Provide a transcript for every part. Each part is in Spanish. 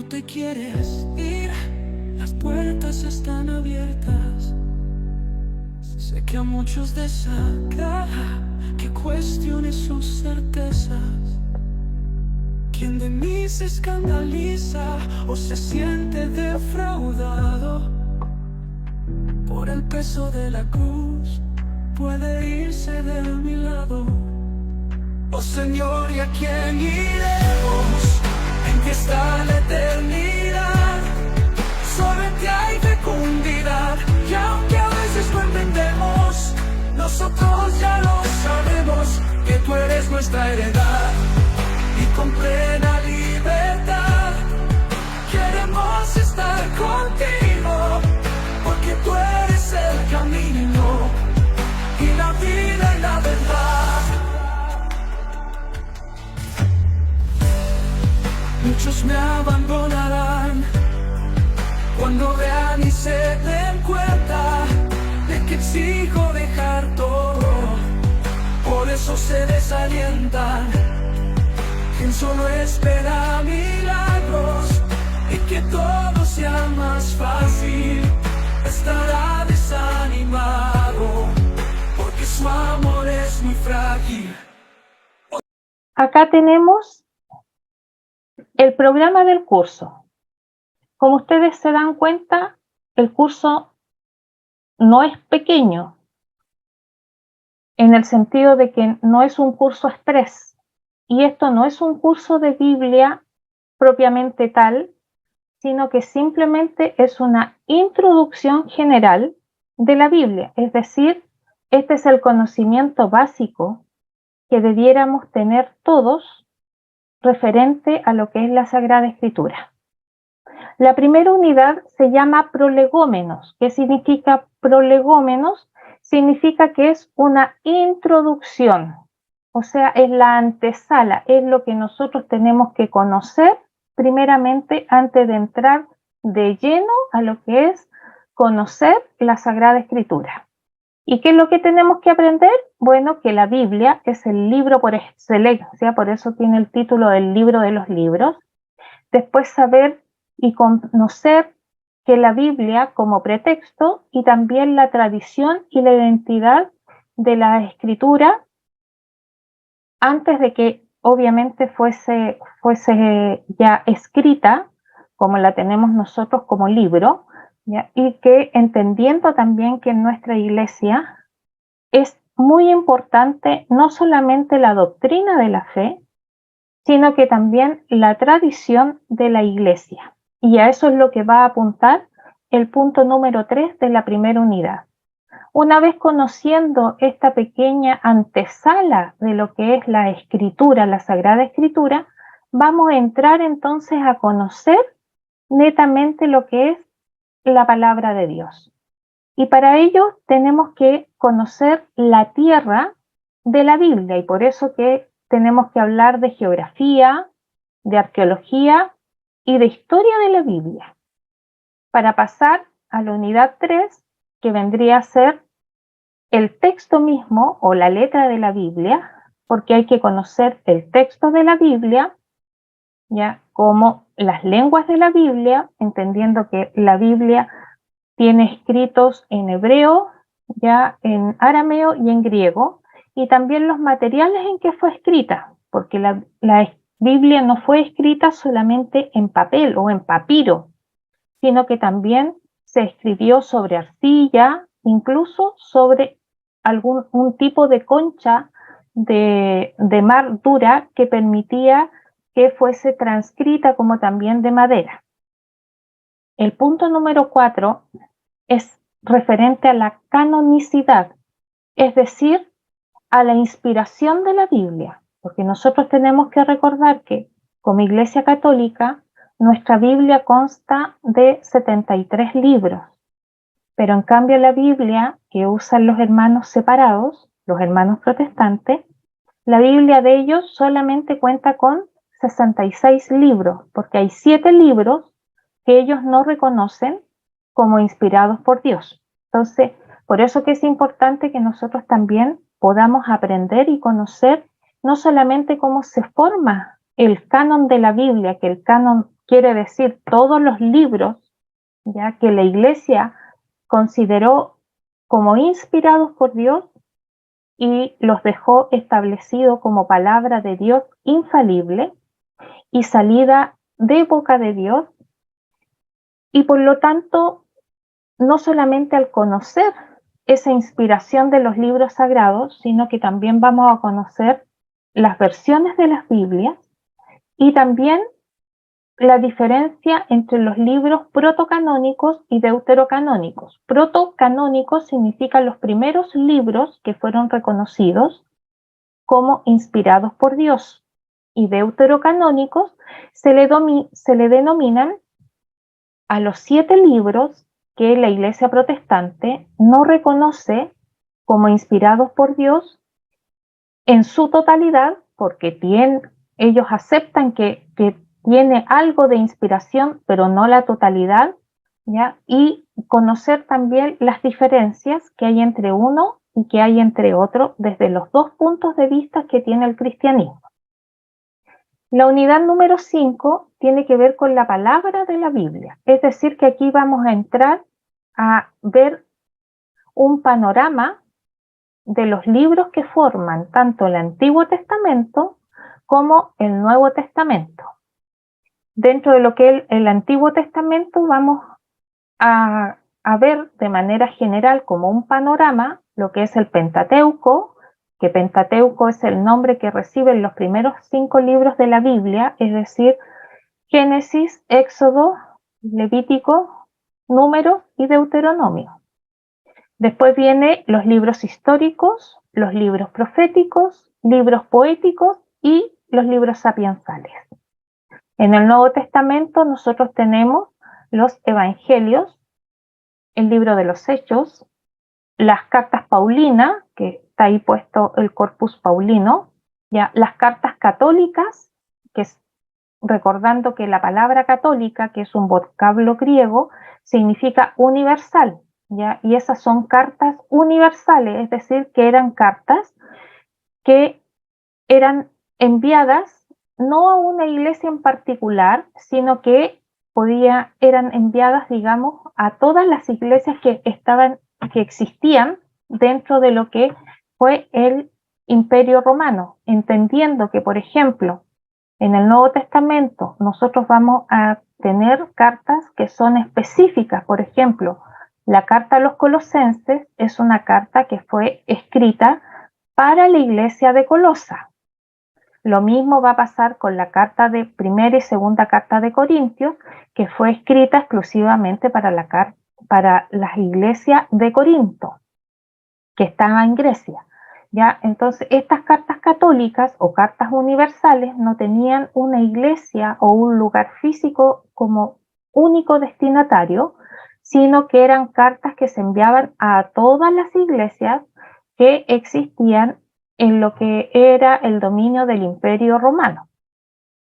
te quieres ir, las puertas están abiertas. Sé que a muchos desagrada que cuestione sus certezas. Quien de mí se escandaliza o se siente defraudado por el peso de la cruz, puede irse de mi lado. Oh Señor, ¿y a quién iremos? ¿En qué está la eternidad? Solo en ti hay fecundidad, y aunque a veces no entendemos, nosotros ya lo sabemos, que tú eres nuestra heredad. Y con plena libertad queremos estar contigo, porque tú eres el camino y la vida y la verdad. Muchos me abandonarán cuando vean y se den cuenta de que exijo dejar todo. Por eso se desalientan. Quien solo espera milagros y que todo sea más fácil, estará desanimado, porque su amor es muy frágil. Acá tenemos el programa del curso. Como ustedes se dan cuenta, el curso no es pequeño, en el sentido de que no es un curso express. Y esto no es un curso de Biblia propiamente tal, sino que simplemente es una introducción general de la Biblia. Es decir, este es el conocimiento básico que debiéramos tener todos referente a lo que es la Sagrada Escritura. La primera unidad se llama prolegómenos. ¿Qué significa prolegómenos? Significa que es una introducción. O sea, es la antesala, es lo que nosotros tenemos que conocer primeramente antes de entrar de lleno a lo que es conocer la Sagrada Escritura. ¿Y qué es lo que tenemos que aprender? Bueno, que la Biblia es el libro por excelencia, por eso tiene el título del libro de los libros. Después saber y conocer que la Biblia como pretexto y también la tradición y la identidad de la Escritura antes de que obviamente fuese ya escrita, como la tenemos nosotros como libro, ¿ya? Y que entendiendo también que en nuestra iglesia es muy importante no solamente la doctrina de la fe, sino que también la tradición de la iglesia. Y a eso es lo que va a apuntar el punto número 3 de la primera unidad. Una vez conociendo esta pequeña antesala de lo que es la Escritura, la Sagrada Escritura, vamos a entrar entonces a conocer netamente lo que es la palabra de Dios. Y para ello tenemos que conocer la tierra de la Biblia, y por eso que tenemos que hablar de geografía, de arqueología y de historia de la Biblia. Para pasar a la unidad 3, que vendría a ser el texto mismo o la letra de la Biblia, porque hay que conocer el texto de la Biblia, ya como las lenguas de la Biblia, entendiendo que la Biblia tiene escritos en hebreo, ya en arameo y en griego, y también los materiales en que fue escrita, porque la Biblia no fue escrita solamente en papel o en papiro, sino que también se escribió sobre arcilla, incluso sobre un tipo de concha de mar dura que permitía que fuese transcrita como también de madera. El punto número 4 es referente a la canonicidad, es decir, a la inspiración de la Biblia, porque nosotros tenemos que recordar que como Iglesia Católica nuestra Biblia consta de 73 libros, pero en cambio la Biblia que usan los hermanos separados, los hermanos protestantes, la Biblia de ellos solamente cuenta con 66 libros, porque hay 7 libros que ellos no reconocen como inspirados por Dios. Entonces, por eso que es importante que nosotros también podamos aprender y conocer no solamente cómo se forma el canon de la Biblia, que el canon quiere decir todos los libros, ya que la Iglesia consideró como inspirados por Dios y los dejó establecido como palabra de Dios infalible y salida de boca de Dios, y por lo tanto, no solamente al conocer esa inspiración de los libros sagrados, sino que también vamos a conocer las versiones de las Biblias y también la diferencia entre los libros protocanónicos y deuterocanónicos. Protocanónicos significan los primeros libros que fueron reconocidos como inspirados por Dios, y deuterocanónicos se le denominan a los 7 libros que la Iglesia protestante no reconoce como inspirados por Dios en su totalidad, porque ellos aceptan que tiene algo de inspiración, pero no la totalidad, ¿ya? Y conocer también las diferencias que hay entre uno y que hay entre otro desde los 2 puntos de vista que tiene el cristianismo. La unidad número 5 tiene que ver con la palabra de la Biblia, es decir, que aquí vamos a entrar a ver un panorama de los libros que forman tanto el Antiguo Testamento como el Nuevo Testamento. Dentro de lo que es el Antiguo Testamento vamos a ver de manera general como un panorama lo que es el Pentateuco, que Pentateuco es el nombre que reciben los primeros 5 libros de la Biblia, es decir, Génesis, Éxodo, Levítico, Números y Deuteronomio. Después vienen los libros históricos, los libros proféticos, libros poéticos y los libros sapiensales. En el Nuevo Testamento nosotros tenemos los evangelios, el libro de los Hechos, las cartas paulinas, que está ahí puesto el corpus paulino, ya, las cartas católicas, que es, recordando que la palabra católica, que es un vocablo griego, significa universal, ¿ya? Y esas son cartas universales, es decir, que eran cartas que eran enviadas no a una iglesia en particular, sino que eran enviadas, digamos, a todas las iglesias que existían dentro de lo que fue el Imperio Romano, entendiendo que, por ejemplo, en el Nuevo Testamento nosotros vamos a tener cartas que son específicas. Por ejemplo, la carta a los Colosenses es una carta que fue escrita para la iglesia de Colosa. Lo mismo va a pasar con la carta de primera y segunda carta de Corintios, que fue escrita exclusivamente para las iglesias de Corinto, que estaban en Grecia. ¿Ya? Entonces, estas cartas católicas o cartas universales no tenían una iglesia o un lugar físico como único destinatario, sino que eran cartas que se enviaban a todas las iglesias que existían en lo que era el dominio del Imperio Romano.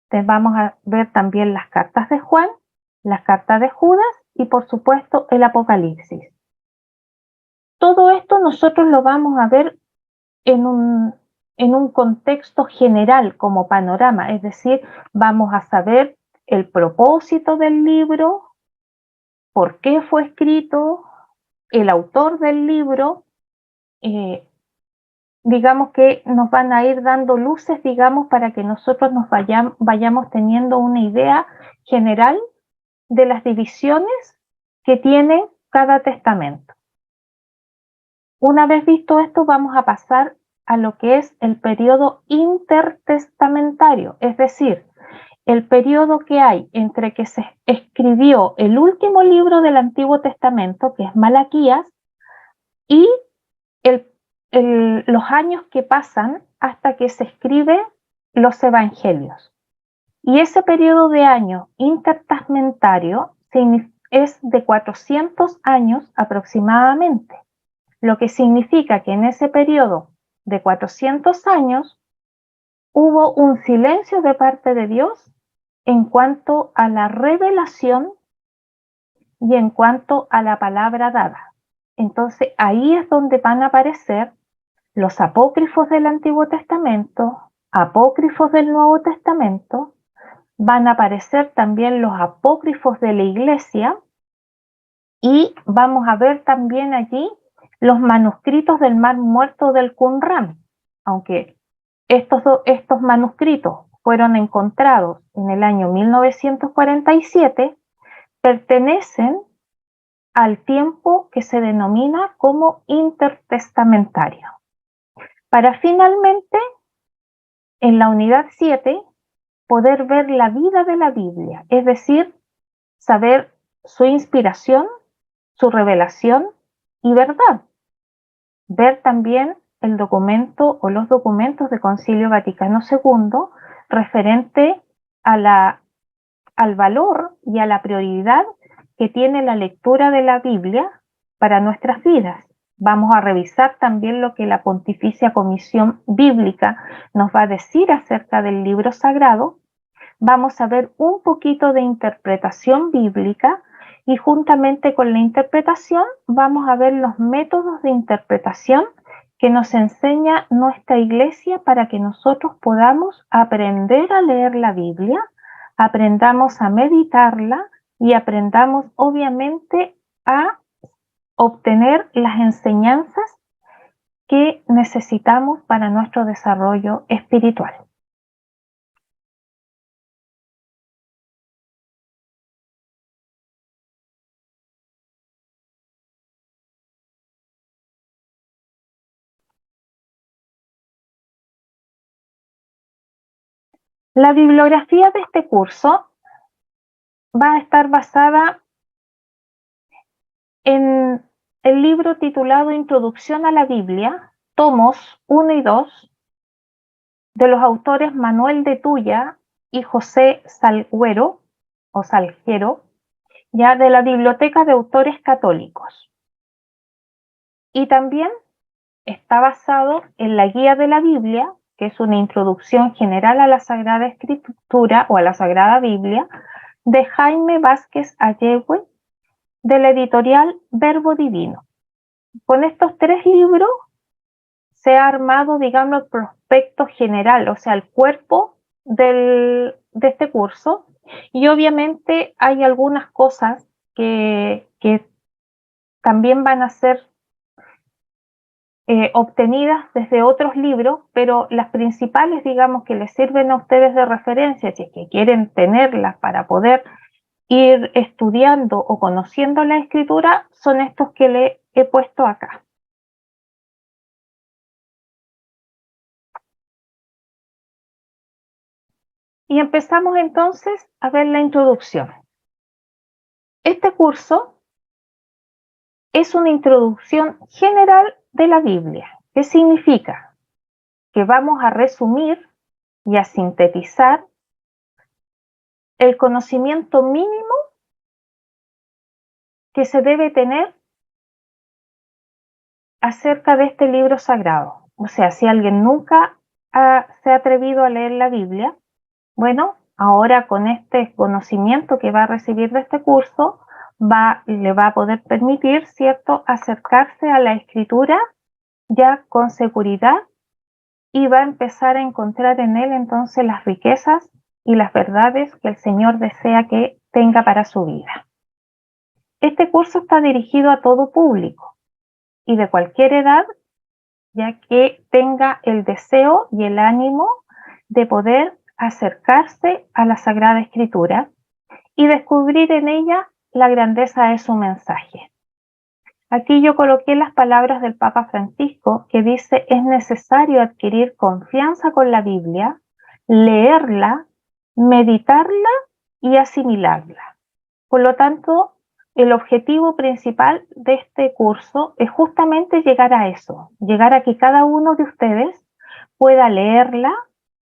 Entonces vamos a ver también las cartas de Juan, las cartas de Judas y por supuesto el Apocalipsis. Todo esto nosotros lo vamos a ver en un contexto general como panorama, es decir, vamos a saber el propósito del libro, por qué fue escrito, el autor del libro, digamos que nos van a ir dando luces, digamos, para que nosotros nos vayamos teniendo una idea general de las divisiones que tiene cada testamento. Una vez visto esto, vamos a pasar a lo que es el periodo intertestamentario, es decir, el periodo que hay entre que se escribió el último libro del Antiguo Testamento, que es Malaquías, y los años que pasan hasta que se escriben los evangelios. Y ese periodo de años intertestamentario es de 400 años aproximadamente, lo que significa que en ese periodo de 400 años hubo un silencio de parte de Dios en cuanto a la revelación y en cuanto a la palabra dada. Entonces ahí es donde van a aparecer los apócrifos del Antiguo Testamento, apócrifos del Nuevo Testamento, van a aparecer también los apócrifos de la iglesia y vamos a ver también allí los manuscritos del Mar Muerto del Qumrán, aunque estos manuscritos fueron encontrados en el año 1947, pertenecen al tiempo que se denomina como intertestamentario. Para finalmente, en la unidad 7, poder ver la vida de la Biblia, es decir, saber su inspiración, su revelación y verdad. Ver también el documento o los documentos del Concilio Vaticano II referente al valor y a la prioridad que tiene la lectura de la Biblia para nuestras vidas. Vamos a revisar también lo que la Pontificia Comisión Bíblica nos va a decir acerca del libro sagrado. Vamos a ver un poquito de interpretación bíblica y juntamente con la interpretación vamos a ver los métodos de interpretación que nos enseña nuestra iglesia para que nosotros podamos aprender a leer la Biblia, aprendamos a meditarla y aprendamos obviamente a obtener las enseñanzas que necesitamos para nuestro desarrollo espiritual. La bibliografía de este curso va a estar basada en el libro titulado Introducción a la Biblia, tomos 1 y 2, de los autores Manuel de Tulla y José Salguero, o Salguero, ya de la Biblioteca de Autores Católicos. Y también está basado en la Guía de la Biblia, que es una introducción general a la Sagrada Escritura o a la Sagrada Biblia, de Jaime Vázquez Allegüe, de la editorial Verbo Divino. Con estos 3 libros se ha armado, digamos, el prospecto general, o sea, el cuerpo de este curso, y obviamente hay algunas cosas que también van a ser obtenidas desde otros libros, pero las principales, digamos, que les sirven a ustedes de referencia, si es que quieren tenerlas para poder ir estudiando o conociendo la escritura, son estos que le he puesto acá. Y empezamos entonces a ver la introducción. Este curso es una introducción general de la Biblia. ¿Qué significa? Que vamos a resumir y a sintetizar el conocimiento mínimo que se debe tener acerca de este libro sagrado. O sea, si alguien nunca se ha atrevido a leer la Biblia, bueno, ahora con este conocimiento que va a recibir de este curso, le va a poder permitir, ¿cierto?, acercarse a la escritura ya con seguridad y va a empezar a encontrar en él entonces las riquezas y las verdades que el Señor desea que tenga para su vida. Este curso está dirigido a todo público y de cualquier edad, ya que tenga el deseo y el ánimo de poder acercarse a la Sagrada Escritura y descubrir en ella la grandeza de su mensaje. Aquí yo coloqué las palabras del Papa Francisco que dice: es necesario adquirir confianza con la Biblia, leerla, meditarla y asimilarla. Por lo tanto, el objetivo principal de este curso es justamente llegar a eso, llegar a que cada uno de ustedes pueda leerla,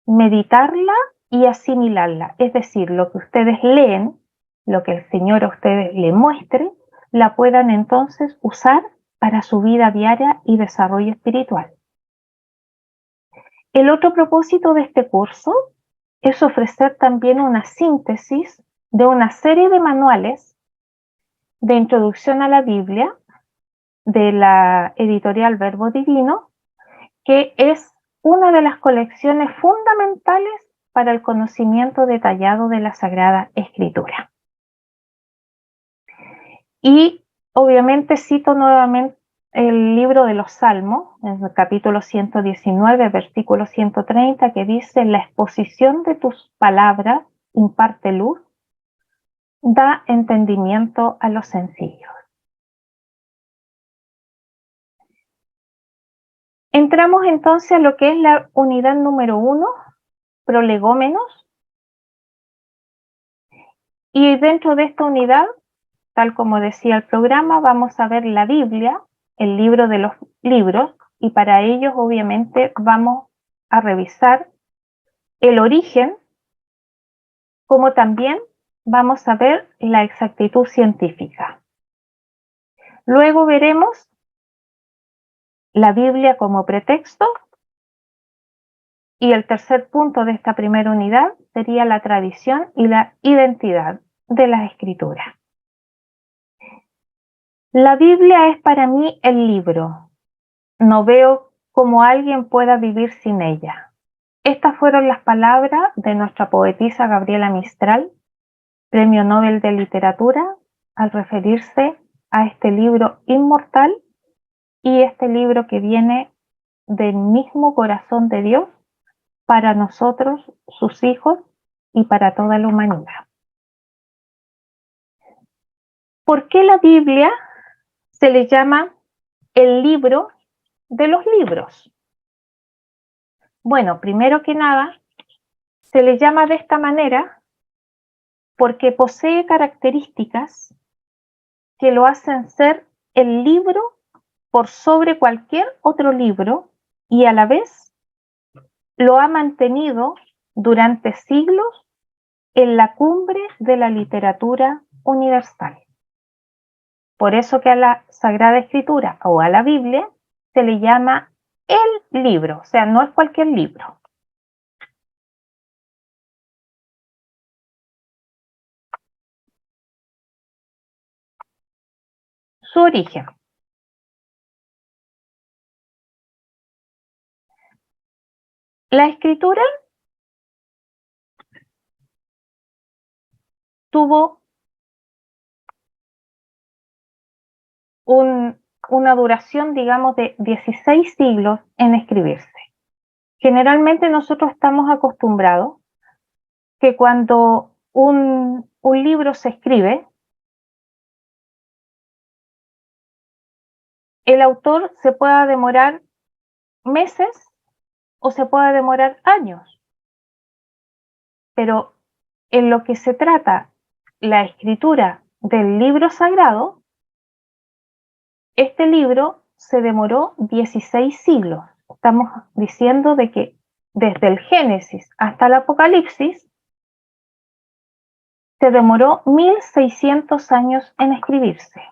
meditarla y asimilarla. Es decir, lo que ustedes leen, lo que el Señor a ustedes le muestre, la puedan entonces usar para su vida diaria y desarrollo espiritual. El otro propósito de este curso es ofrecer también una síntesis de una serie de manuales de introducción a la Biblia de la editorial Verbo Divino, que es una de las colecciones fundamentales para el conocimiento detallado de la Sagrada Escritura. Y obviamente cito nuevamente el libro de los Salmos, en el capítulo 119, versículo 130, que dice: la exposición de tus palabras imparte luz, da entendimiento a los sencillos. Entramos entonces a lo que es la unidad número 1, prolegómenos, y dentro de esta unidad, tal como decía el programa, vamos a ver la Biblia, el libro de los libros, y para ellos obviamente vamos a revisar el origen, como también vamos a ver la exactitud científica. Luego veremos la Biblia como pretexto, y el tercer punto de esta primera unidad sería la tradición y la identidad de las escrituras. La Biblia es para mí el libro. No veo cómo alguien pueda vivir sin ella. Estas fueron las palabras de nuestra poetisa Gabriela Mistral, Premio Nobel de Literatura, al referirse a este libro inmortal y este libro que viene del mismo corazón de Dios para nosotros, sus hijos, y para toda la humanidad. ¿Por qué la Biblia se le llama el libro de los libros? Bueno, primero que nada, se le llama de esta manera porque posee características que lo hacen ser el libro por sobre cualquier otro libro, y a la vez lo ha mantenido durante siglos en la cumbre de la literatura universal. Por eso que a la Sagrada Escritura o a la Biblia se le llama el libro, o sea, no es cualquier libro. Su origen. La escritura tuvo una duración, digamos, de 16 siglos en escribirse. Generalmente nosotros estamos acostumbrados que cuando un libro se escribe, el autor se pueda demorar meses o se pueda demorar años. Pero en lo que se trata la escritura del libro sagrado, este libro se demoró 16 siglos. Estamos diciendo de que desde el Génesis hasta el Apocalipsis se demoró 1600 años en escribirse.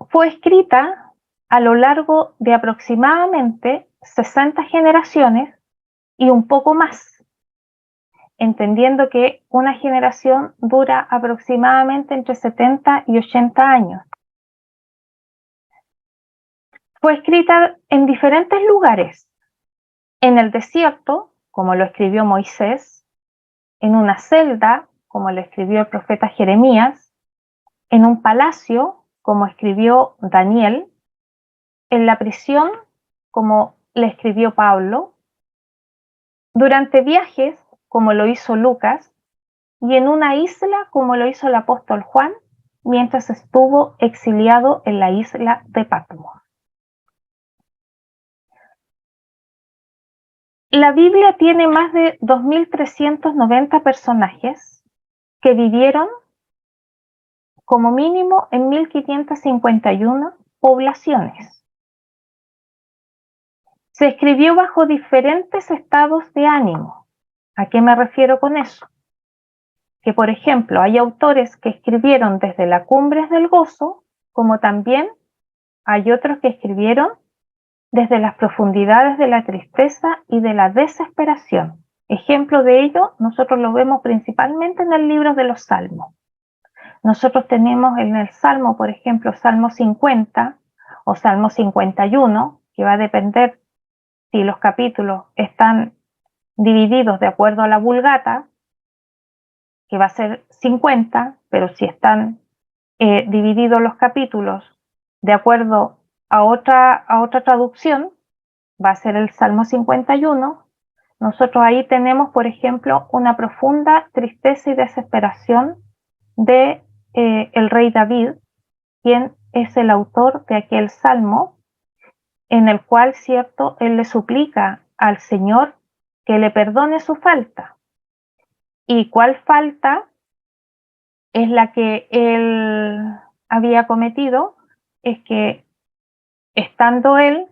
Fue escrita a lo largo de aproximadamente 60 generaciones y un poco más, entendiendo que una generación dura aproximadamente entre 70 y 80 años. Fue escrita en diferentes lugares: en el desierto, como lo escribió Moisés; en una celda, como lo escribió el profeta Jeremías; en un palacio, como escribió Daniel; en la prisión, como le escribió Pablo; durante viajes, como lo hizo Lucas; y en una isla, como lo hizo el apóstol Juan, mientras estuvo exiliado en la isla de Patmos. La Biblia tiene más de 2.390 personajes que vivieron como mínimo en 1.551 poblaciones. Se escribió bajo diferentes estados de ánimo. ¿A qué me refiero con eso? Que, por ejemplo, hay autores que escribieron desde las cumbres del gozo, como también hay otros que escribieron desde las profundidades de la tristeza y de la desesperación. Ejemplo de ello, nosotros lo vemos principalmente en el libro de los Salmos. Nosotros tenemos en el Salmo, por ejemplo, Salmo 50 o Salmo 51, que va a depender si los capítulos están divididos de acuerdo a la Vulgata, que va a ser 50, pero si están divididos los capítulos de acuerdo a otra traducción, va a ser el Salmo 51. Nosotros ahí tenemos, por ejemplo, una profunda tristeza y desesperación de el rey David, quien es el autor de aquel salmo, en el cual, cierto, él le suplica al Señor que le perdone su falta. ¿Y cuál falta es la que él había cometido? Es que estando él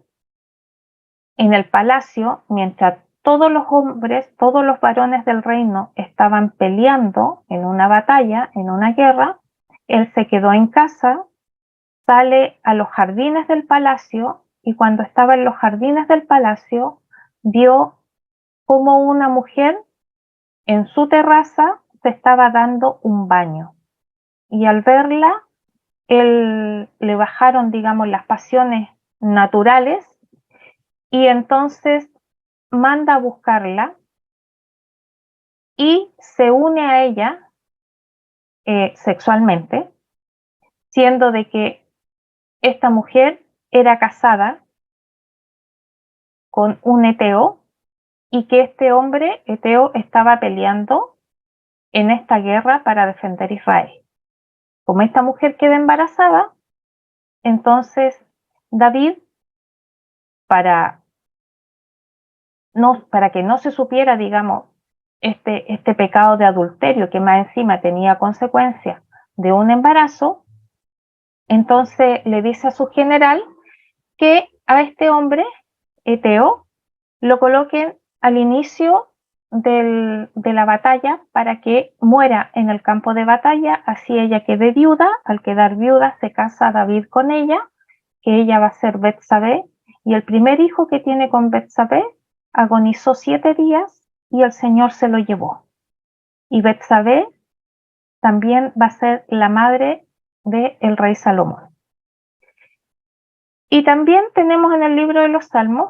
en el palacio, mientras todos los hombres, todos los varones del reino estaban peleando en una batalla, en una guerra, él se quedó en casa, sale a los jardines del palacio y cuando estaba en los jardines del palacio vio como una mujer en su terraza se estaba dando un baño. Y al verla, él le bajaron, digamos, las pasiones naturales y entonces manda a buscarla y se une a ella sexualmente, siendo de que esta mujer era casada con un eteo y que este hombre eteo estaba peleando en esta guerra para defender Israel. Como esta mujer queda embarazada, entonces David, para que no se supiera, digamos, este pecado de adulterio que más encima tenía consecuencia de un embarazo, entonces le dice a su general que a este hombre, eteo, lo coloquen al inicio de la batalla para que muera en el campo de batalla, así ella quede viuda. Al quedar viuda se casa David con ella, que ella va a ser Betsabé, y el primer hijo que tiene con Betsabé agonizó 7 días y el Señor se lo llevó. Y Betsabé también va a ser la madre del rey Salomón. Y también tenemos en el libro de los Salmos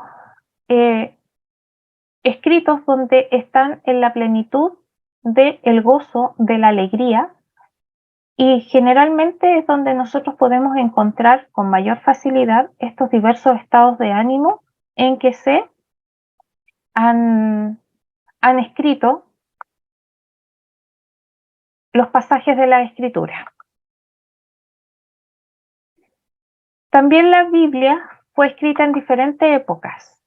escritos donde están en la plenitud del gozo, de la alegría, y generalmente es donde nosotros podemos encontrar con mayor facilidad estos diversos estados de ánimo en que se han escrito los pasajes de la Escritura. También la Biblia fue escrita en diferentes épocas.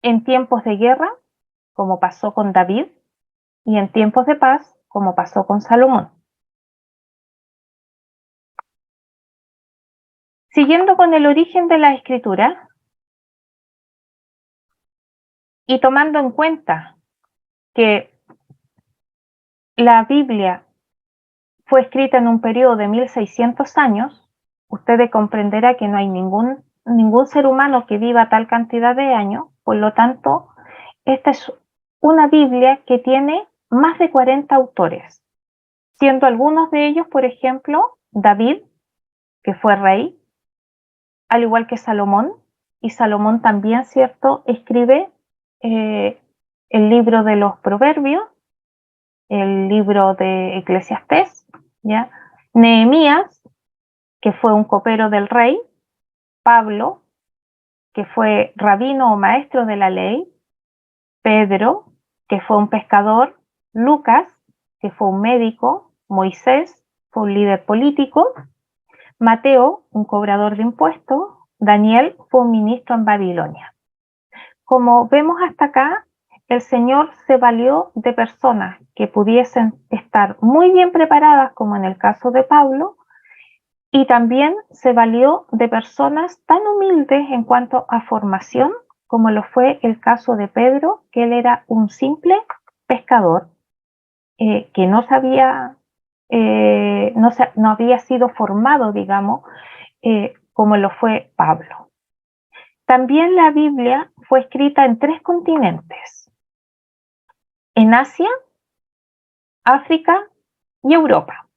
En tiempos de guerra, como pasó con David, y en tiempos de paz, como pasó con Salomón. Siguiendo con el origen de la Escritura y tomando en cuenta que la Biblia fue escrita en un periodo de 1600 años, ustedes comprenderán que no hay ningún ser humano que viva tal cantidad de años, por lo tanto, esta es una Biblia que tiene más de 40 autores, siendo algunos de ellos, por ejemplo, David, que fue rey, al igual que Salomón, y Salomón también, ¿cierto?, escribe el libro de los Proverbios, el libro de Eclesiastés, ¿ya? Nehemías, que fue un copero del rey, Pablo, que fue rabino o maestro de la ley, Pedro, que fue un pescador, Lucas, que fue un médico, Moisés, fue un líder político, Mateo, un cobrador de impuestos, Daniel fue un ministro en Babilonia. Como vemos hasta acá, el Señor se valió de personas que pudiesen estar muy bien preparadas, como en el caso de Pablo, y también se valió de personas tan humildes en cuanto a formación, como lo fue el caso de Pedro, que él era un simple pescador, que no había sido formado, digamos, como lo fue Pablo. También la Biblia fue escrita en 3 continentes: en Asia, África y Europa.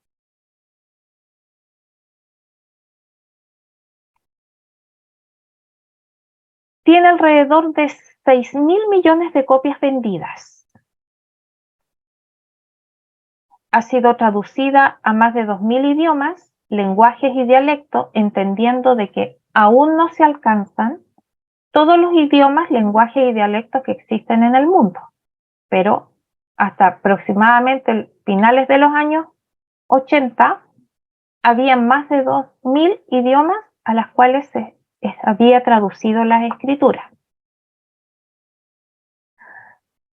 tiene alrededor de 6.000 millones de copias vendidas. Ha sido traducida a más de 2.000 idiomas, lenguajes y dialectos, entendiendo de que aún no se alcanzan todos los idiomas, lenguajes y dialectos que existen en el mundo, pero hasta aproximadamente finales de los años 80 había más de 2.000 idiomas a las cuales se había traducido las escrituras.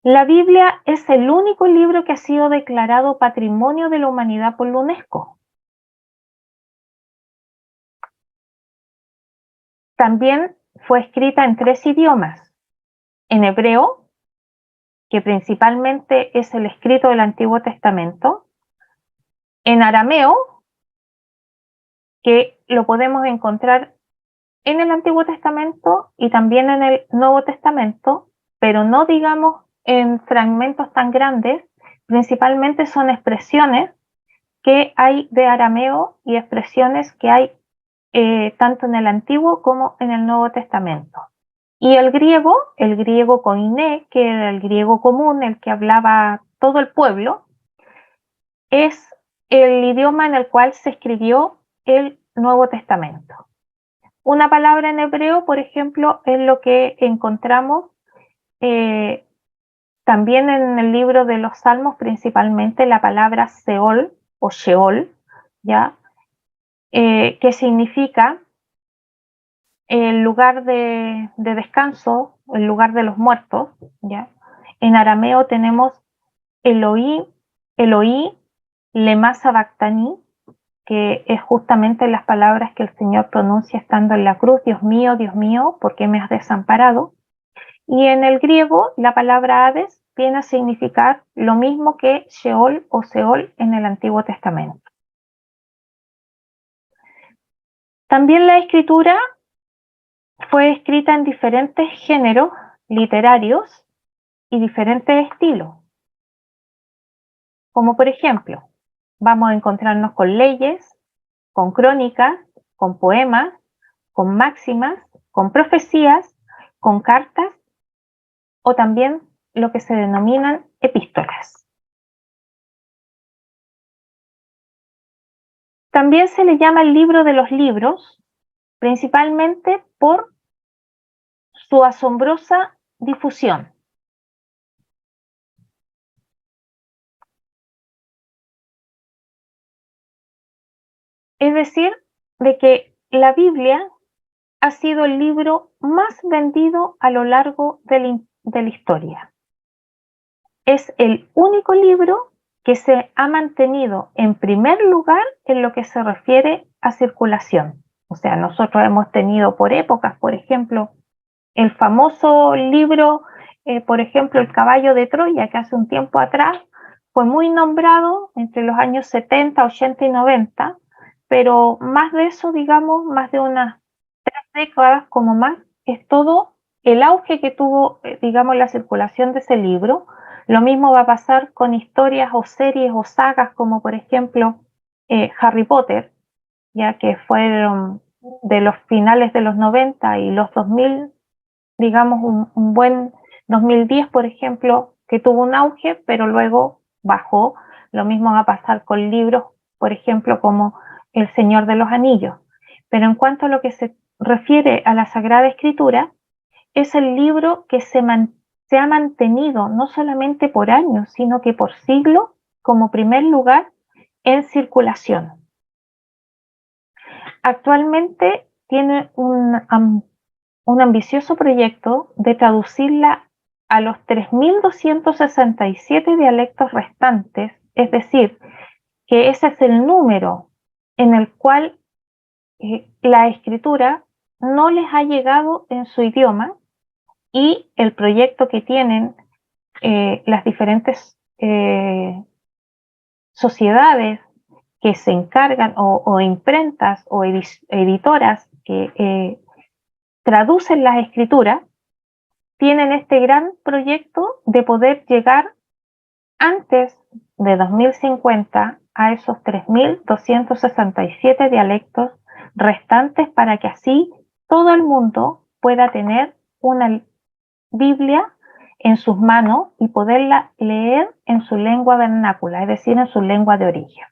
La Biblia es el único libro que ha sido declarado Patrimonio de la Humanidad por la UNESCO. También fue escrita en 3 idiomas: en hebreo, que principalmente es el escrito del Antiguo Testamento; en arameo, que lo podemos encontrar en el Antiguo Testamento y también en el Nuevo Testamento, pero no digamos en fragmentos tan grandes. Principalmente son expresiones que hay de arameo y expresiones que hay tanto en el Antiguo como en el Nuevo Testamento. Y el griego koiné, que era el griego común, el que hablaba todo el pueblo, es el idioma en el cual se escribió el Nuevo Testamento. Una palabra en hebreo, por ejemplo, es lo que encontramos también en el libro de los Salmos, principalmente la palabra Seol o Sheol, ¿ya? Que significa el lugar de descanso, el lugar de los muertos, ¿ya? En arameo tenemos Eloí, Lema Sabactani, que es justamente las palabras que el Señor pronuncia estando en la cruz: Dios mío, ¿por qué me has desamparado? Y en el griego, la palabra Hades viene a significar lo mismo que Sheol o Seol en el Antiguo Testamento. También la escritura fue escrita en diferentes géneros literarios y diferentes estilos. Como por ejemplo, vamos a encontrarnos con leyes, con crónicas, con poemas, con máximas, con profecías, con cartas o también lo que se denominan epístolas. También se le llama el libro de los libros, principalmente por su asombrosa difusión. Es decir, de que la Biblia ha sido el libro más vendido a lo largo de la historia. Es el único libro que se ha mantenido en primer lugar en lo que se refiere a circulación. O sea, nosotros hemos tenido por épocas, por ejemplo, el famoso libro, por ejemplo, El caballo de Troya, que hace un tiempo atrás fue muy nombrado entre los años 70, 80 y 90, pero más de eso, digamos, más de unas 3 décadas como más, es todo el auge que tuvo, digamos, la circulación de ese libro. Lo mismo va a pasar con historias o series o sagas como, por ejemplo, Harry Potter, ya que fueron de los finales de los 90 y los 2000, digamos, un buen 2010, por ejemplo, que tuvo un auge, pero luego bajó. Lo mismo va a pasar con libros, por ejemplo, como El Señor de los Anillos. Pero en cuanto a lo que se refiere a la Sagrada Escritura, es el libro que se ha mantenido no solamente por años, sino que por siglos, como primer lugar en circulación. Actualmente tiene un ambicioso proyecto de traducirla a los 3.267 dialectos restantes, es decir, que ese es el número en el cual la escritura no les ha llegado en su idioma, y el proyecto que tienen las diferentes sociedades que se encargan o imprentas o editoras que traducen las escrituras, tienen este gran proyecto de poder llegar antes de 2050 a esos 3.267 dialectos restantes, para que así todo el mundo pueda tener una Biblia en sus manos y poderla leer en su lengua vernácula, es decir, en su lengua de origen.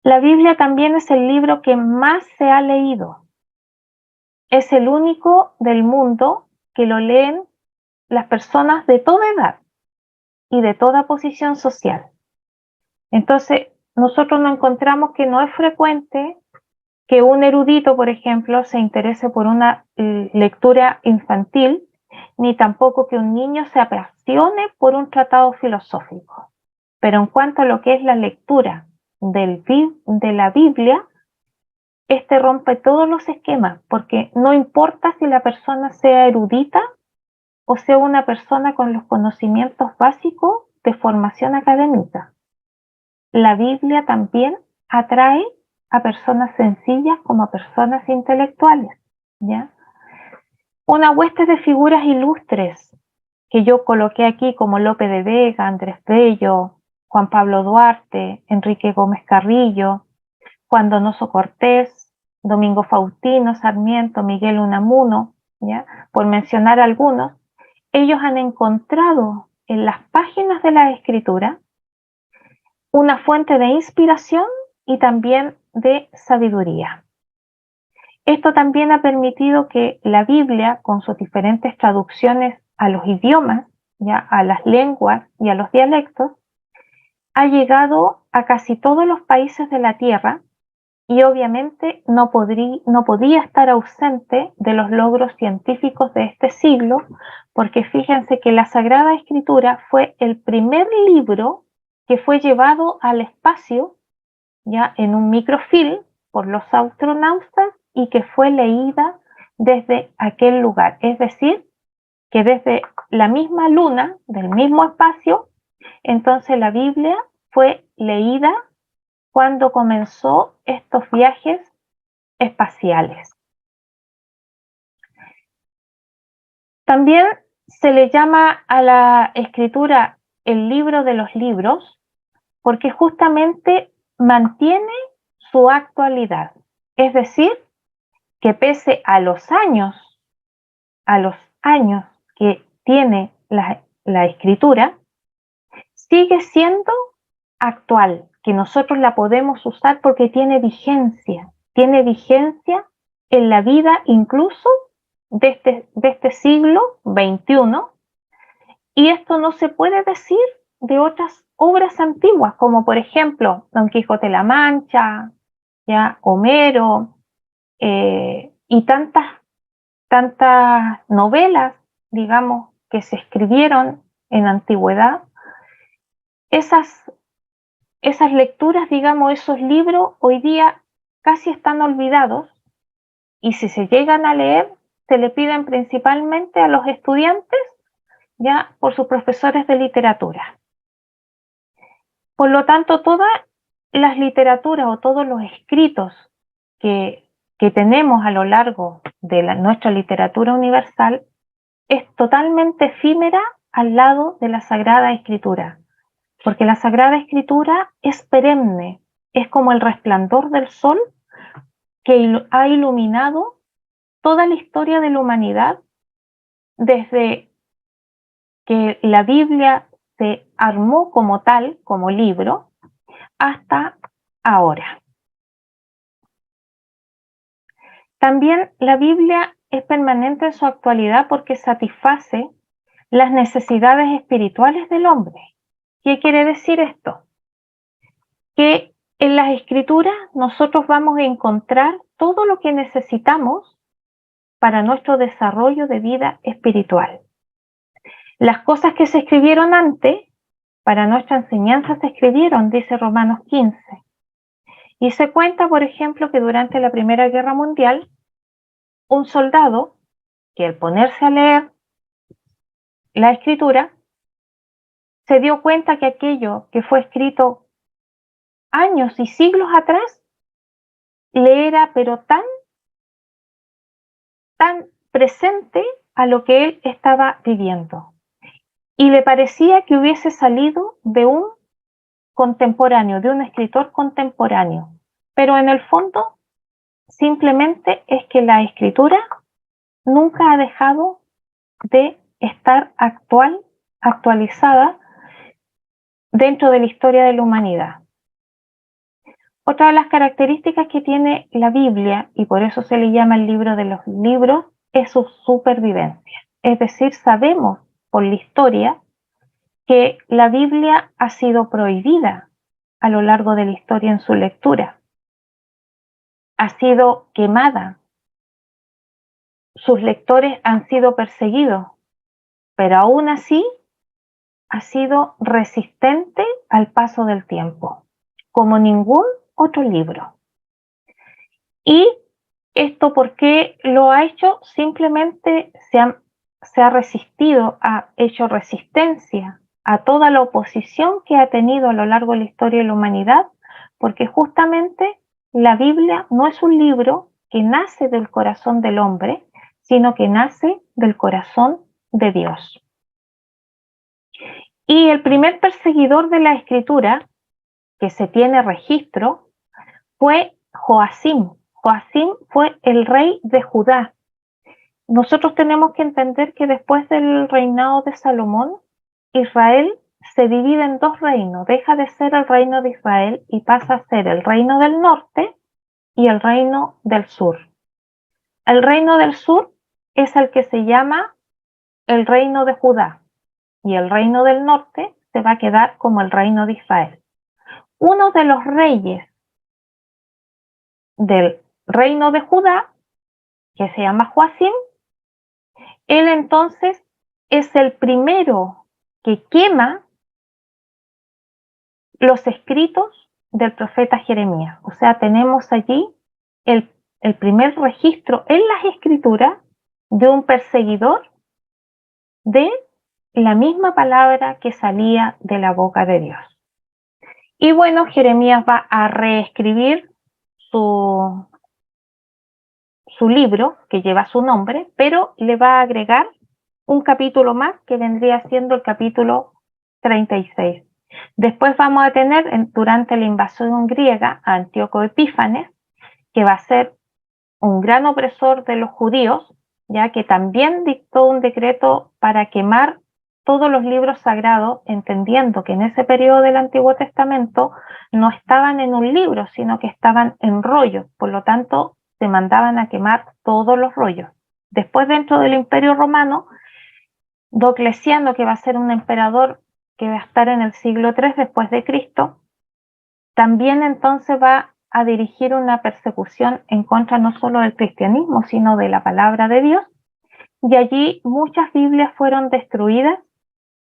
La Biblia también es el libro que más se ha leído. Es el único del mundo que lo leen las personas de toda edad y de toda posición social. Entonces, nosotros nos encontramos que no es frecuente que un erudito, por ejemplo, se interese por una lectura infantil, ni tampoco que un niño se apasione por un tratado filosófico. Pero en cuanto a lo que es la lectura de la Biblia, este rompe todos los esquemas, porque no importa si la persona sea erudita o sea una persona con los conocimientos básicos de formación académica. La Biblia también atrae a personas sencillas como a personas intelectuales, ¿ya? Una hueste de figuras ilustres que yo coloqué aquí como Lope de Vega, Andrés Bello, Juan Pablo Duarte, Enrique Gómez Carrillo, Juan Donoso Cortés, Domingo Faustino Sarmiento, Miguel Unamuno, ¿ya? Por mencionar algunos, ellos han encontrado en las páginas de la Escritura una fuente de inspiración y también de sabiduría. Esto también ha permitido que la Biblia, con sus diferentes traducciones a los idiomas, ya a las lenguas y a los dialectos, ha llegado a casi todos los países de la Tierra y obviamente no podía estar ausente de los logros científicos de este siglo, porque fíjense que la Sagrada Escritura fue el primer libro que fue llevado al espacio ya en un microfilm por los astronautas y que fue leída desde aquel lugar, es decir, que desde la misma luna, del mismo espacio, entonces la Biblia fue leída cuando comenzó estos viajes espaciales. También se le llama a la escritura el libro de los libros porque justamente mantiene su actualidad. Es decir, que pese a los años que tiene la escritura, sigue siendo actual, que nosotros la podemos usar porque tiene vigencia en la vida incluso de este siglo XXI, y esto no se puede decir de otras obras antiguas, como por ejemplo Don Quijote de la Mancha, ya Homero, y tantas novelas, digamos, que se escribieron en antigüedad. Esas lecturas, digamos, esos libros hoy día casi están olvidados, y si se llegan a leer, se le piden principalmente a los estudiantes, ya por sus profesores de literatura. Por lo tanto, todas las literaturas o todos los escritos que tenemos a lo largo de nuestra literatura universal es totalmente efímera al lado de la Sagrada Escritura, porque la Sagrada Escritura es perenne, es como el resplandor del sol que ha iluminado toda la historia de la humanidad desde que la Biblia se armó como tal, como libro, hasta ahora. También la Biblia es permanente en su actualidad porque satisface las necesidades espirituales del hombre. ¿Qué quiere decir esto? Que en las Escrituras nosotros vamos a encontrar todo lo que necesitamos para nuestro desarrollo de vida espiritual. Las cosas que se escribieron antes, para nuestra enseñanza se escribieron, dice Romanos 15. Y se cuenta, por ejemplo, que durante la Primera Guerra Mundial, un soldado, que al ponerse a leer la Escritura, se dio cuenta que aquello que fue escrito años y siglos atrás, le era pero tan presente a lo que él estaba viviendo. Y le parecía que hubiese salido de un contemporáneo, de un escritor contemporáneo. Pero en el fondo, simplemente es que la escritura nunca ha dejado de estar actualizada dentro de la historia de la humanidad. Otra de las características que tiene la Biblia, y por eso se le llama el libro de los libros, es su supervivencia. Es decir, sabemos por la historia que la Biblia ha sido prohibida a lo largo de la historia en su lectura. Ha sido quemada. Sus lectores han sido perseguidos, pero aún así ha sido resistente al paso del tiempo, como ningún otro libro. ¿Y esto por qué lo ha hecho? Simplemente se ha resistido, ha hecho resistencia a toda la oposición que ha tenido a lo largo de la historia de la humanidad, porque justamente la Biblia no es un libro que nace del corazón del hombre, sino que nace del corazón de Dios. Y el primer perseguidor de la escritura, que se tiene registro, fue Joacim. Joacim fue el rey de Judá. Nosotros tenemos que entender que después del reinado de Salomón, Israel se divide en dos reinos, deja de ser el reino de Israel y pasa a ser el reino del norte y el reino del sur. El reino del sur es el que se llama el reino de Judá y el reino del norte se va a quedar como el reino de Israel. Uno de los reyes del reino de Judá, que se llama Joacim, él entonces es el primero que quema los escritos del profeta Jeremías. O sea, tenemos allí el primer registro en las escrituras de un perseguidor de la misma palabra que salía de la boca de Dios. Y bueno, Jeremías va a reescribir su libro, que lleva su nombre, pero le va a agregar un capítulo más, que vendría siendo el capítulo 36. Después vamos a tener, durante la invasión griega, a Antíoco Epífanes, que va a ser un gran opresor de los judíos, ya que también dictó un decreto para quemar todos los libros sagrados, entendiendo que en ese periodo del Antiguo Testamento no estaban en un libro, sino que estaban en rollos, por lo tanto se mandaban a quemar todos los rollos. Después, dentro del Imperio Romano, Diocleciano, que va a ser un emperador que va a estar en el siglo III después de Cristo, también entonces va a dirigir una persecución en contra no solo del cristianismo, sino de la palabra de Dios, y allí muchas Biblias fueron destruidas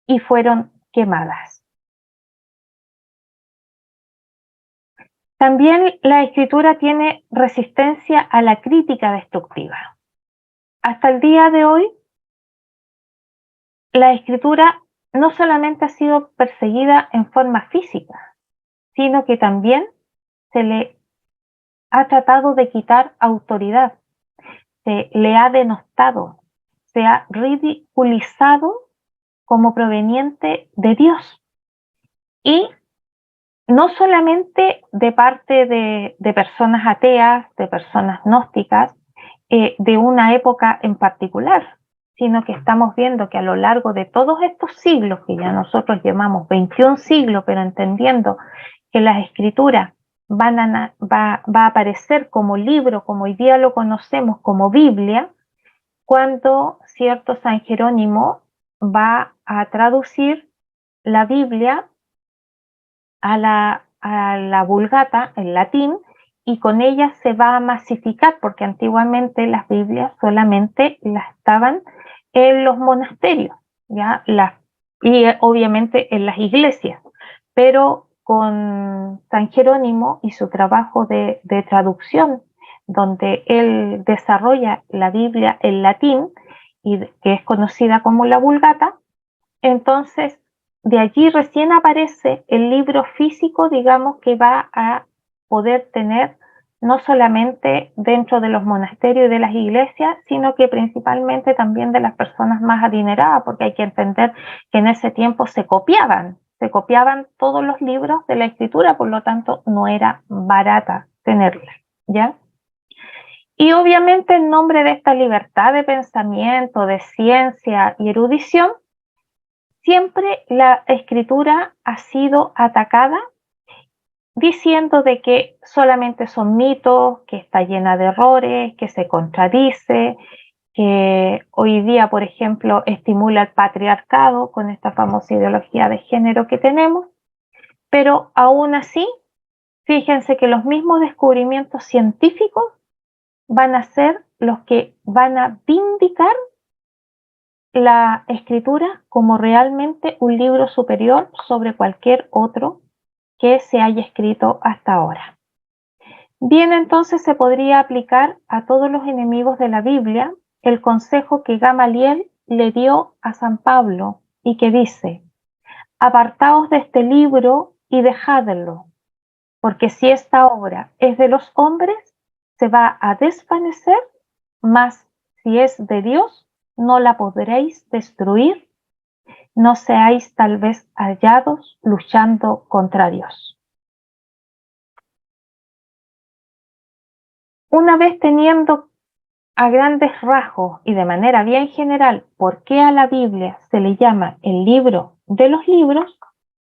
y fueron quemadas. También la escritura tiene resistencia a la crítica destructiva. Hasta el día de hoy, la escritura no solamente ha sido perseguida en forma física, sino que también se le ha tratado de quitar autoridad, se le ha denostado, se ha ridiculizado como proveniente de Dios. Y no solamente de parte de personas ateas, de personas gnósticas, de una época en particular, sino que estamos viendo que a lo largo de todos estos siglos, que ya nosotros llamamos 21 siglos, pero entendiendo que las escrituras va a aparecer como libro, como hoy día lo conocemos como Biblia, cuando cierto San Jerónimo va a traducir la Biblia a la Vulgata en latín, y con ella se va a masificar, porque antiguamente las Biblias solamente las estaban en los monasterios, ¿ya? Y obviamente en las iglesias, pero con San Jerónimo y su trabajo de traducción, donde él desarrolla la Biblia en latín, y que es conocida como la Vulgata, entonces de allí recién aparece el libro físico, digamos, que va a poder tener no solamente dentro de los monasterios y de las iglesias, sino que principalmente también de las personas más adineradas, porque hay que entender que en ese tiempo se copiaban todos los libros de la escritura, por lo tanto no era barata tenerla, ¿ya? Y obviamente en nombre de esta libertad de pensamiento, de ciencia y erudición, siempre la escritura ha sido atacada diciendo de que solamente son mitos, que está llena de errores, que se contradice, que hoy día, por ejemplo, estimula el patriarcado con esta famosa ideología de género que tenemos, pero aún así, fíjense que los mismos descubrimientos científicos van a ser los que van a vindicar la escritura como realmente un libro superior sobre cualquier otro que se haya escrito hasta ahora. Bien, entonces se podría aplicar a todos los enemigos de la Biblia el consejo que Gamaliel le dio a San Pablo y que dice: apartaos de este libro y dejadlo, porque si esta obra es de los hombres, se va a desvanecer, mas si es de Dios, no la podréis destruir, no seáis tal vez hallados luchando contra Dios. Una vez teniendo a grandes rasgos y de manera bien general por qué a la Biblia se le llama el libro de los libros,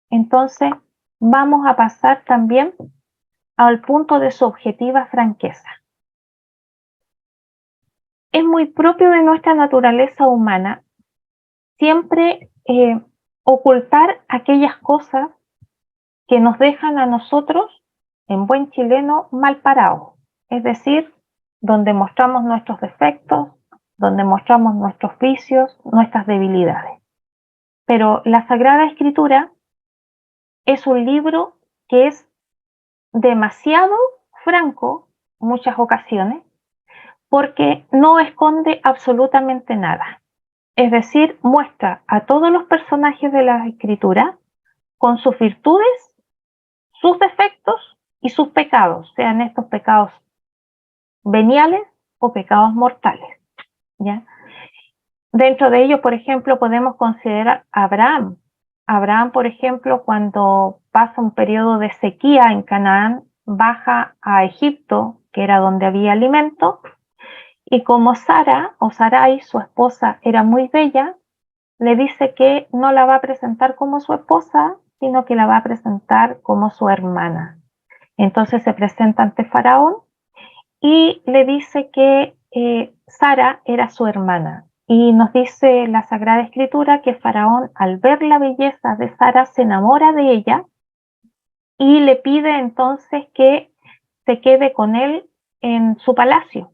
entonces vamos a pasar también al punto de su objetiva franqueza. Es muy propio de nuestra naturaleza humana siempre ocultar aquellas cosas que nos dejan a nosotros, en buen chileno, mal parados. Es decir, donde mostramos nuestros defectos, donde mostramos nuestros vicios, nuestras debilidades. Pero la Sagrada Escritura es un libro que es demasiado franco, muchas ocasiones, porque no esconde absolutamente nada. Es decir, muestra a todos los personajes de la Escritura con sus virtudes, sus defectos y sus pecados, sean estos pecados veniales o pecados mortales, ¿ya? Dentro de ellos, por ejemplo, podemos considerar a Abraham. Abraham, por ejemplo, cuando pasa un periodo de sequía en Canaán, baja a Egipto, que era donde había alimento, y como Sara o Sarai, su esposa, era muy bella, le dice que no la va a presentar como su esposa, sino que la va a presentar como su hermana. Entonces se presenta ante Faraón y le dice que Sara era su hermana. Y nos dice la Sagrada Escritura que Faraón, al ver la belleza de Sara, se enamora de ella y le pide entonces que se quede con él en su palacio.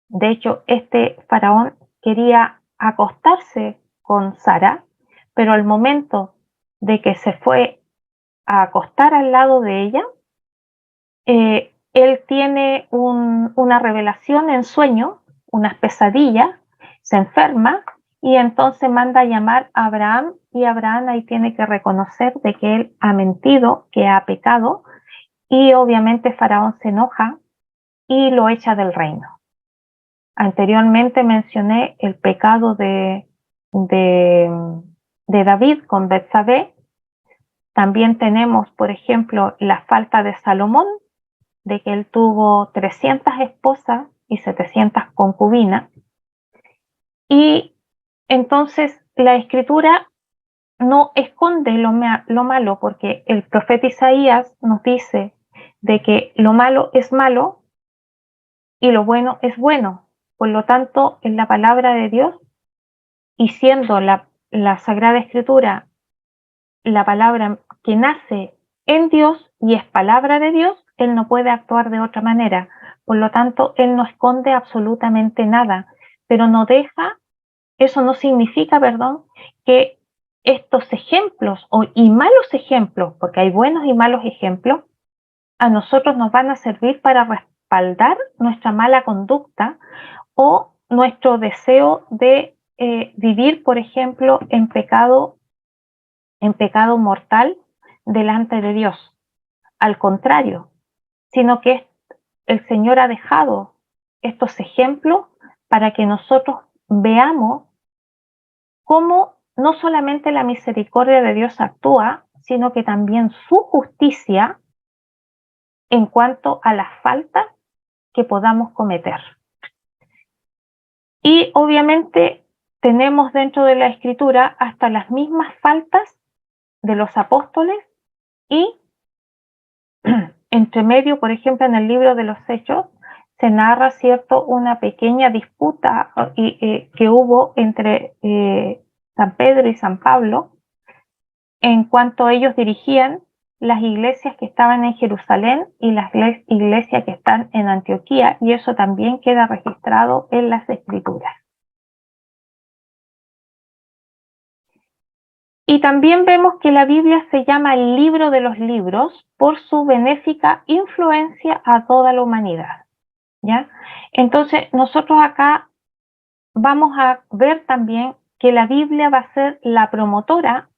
De hecho, este Faraón quería acostarse con Sara, pero al momento de que se fue a acostar al lado de ella, él tiene una revelación en sueño, unas pesadillas, se enferma y entonces manda a llamar a Abraham y Abraham ahí tiene que reconocer de que él ha mentido, que ha pecado y obviamente Faraón se enoja y lo echa del reino. Anteriormente mencioné el pecado de David con Betsabé. También tenemos, por ejemplo, la falta de Salomón, de que él tuvo 300 esposas y 700 concubinas. Y entonces la Escritura no esconde lo malo, porque el profeta Isaías nos dice de que lo malo es malo y lo bueno es bueno. Por lo tanto, en la palabra de Dios, y siendo la Sagrada Escritura la palabra que nace en Dios y es palabra de Dios, Él no puede actuar de otra manera. Por lo tanto, Él no esconde absolutamente nada, pero no deja, eso no significa, perdón, que estos ejemplos y malos ejemplos, porque hay buenos y malos ejemplos, a nosotros nos van a servir para respaldar nuestra mala conducta o nuestro deseo de vivir, por ejemplo, en pecado mortal delante de Dios. Al contrario, sino que el Señor ha dejado estos ejemplos para que nosotros veamos cómo no solamente la misericordia de Dios actúa, sino que también su justicia en cuanto a las faltas que podamos cometer. Y obviamente tenemos dentro de la Escritura hasta las mismas faltas de los apóstoles y entre medio, por ejemplo, en el libro de los Hechos, se narra, ¿cierto?, una pequeña disputa que hubo entre San Pedro y San Pablo en cuanto ellos dirigían las iglesias que estaban en Jerusalén y las iglesias que están en Antioquía, y eso también queda registrado en las Escrituras. Y también vemos que la Biblia se llama el libro de los libros por su benéfica influencia a toda la humanidad, ¿ya? Entonces, nosotros acá vamos a ver también que la Biblia va a ser la promotora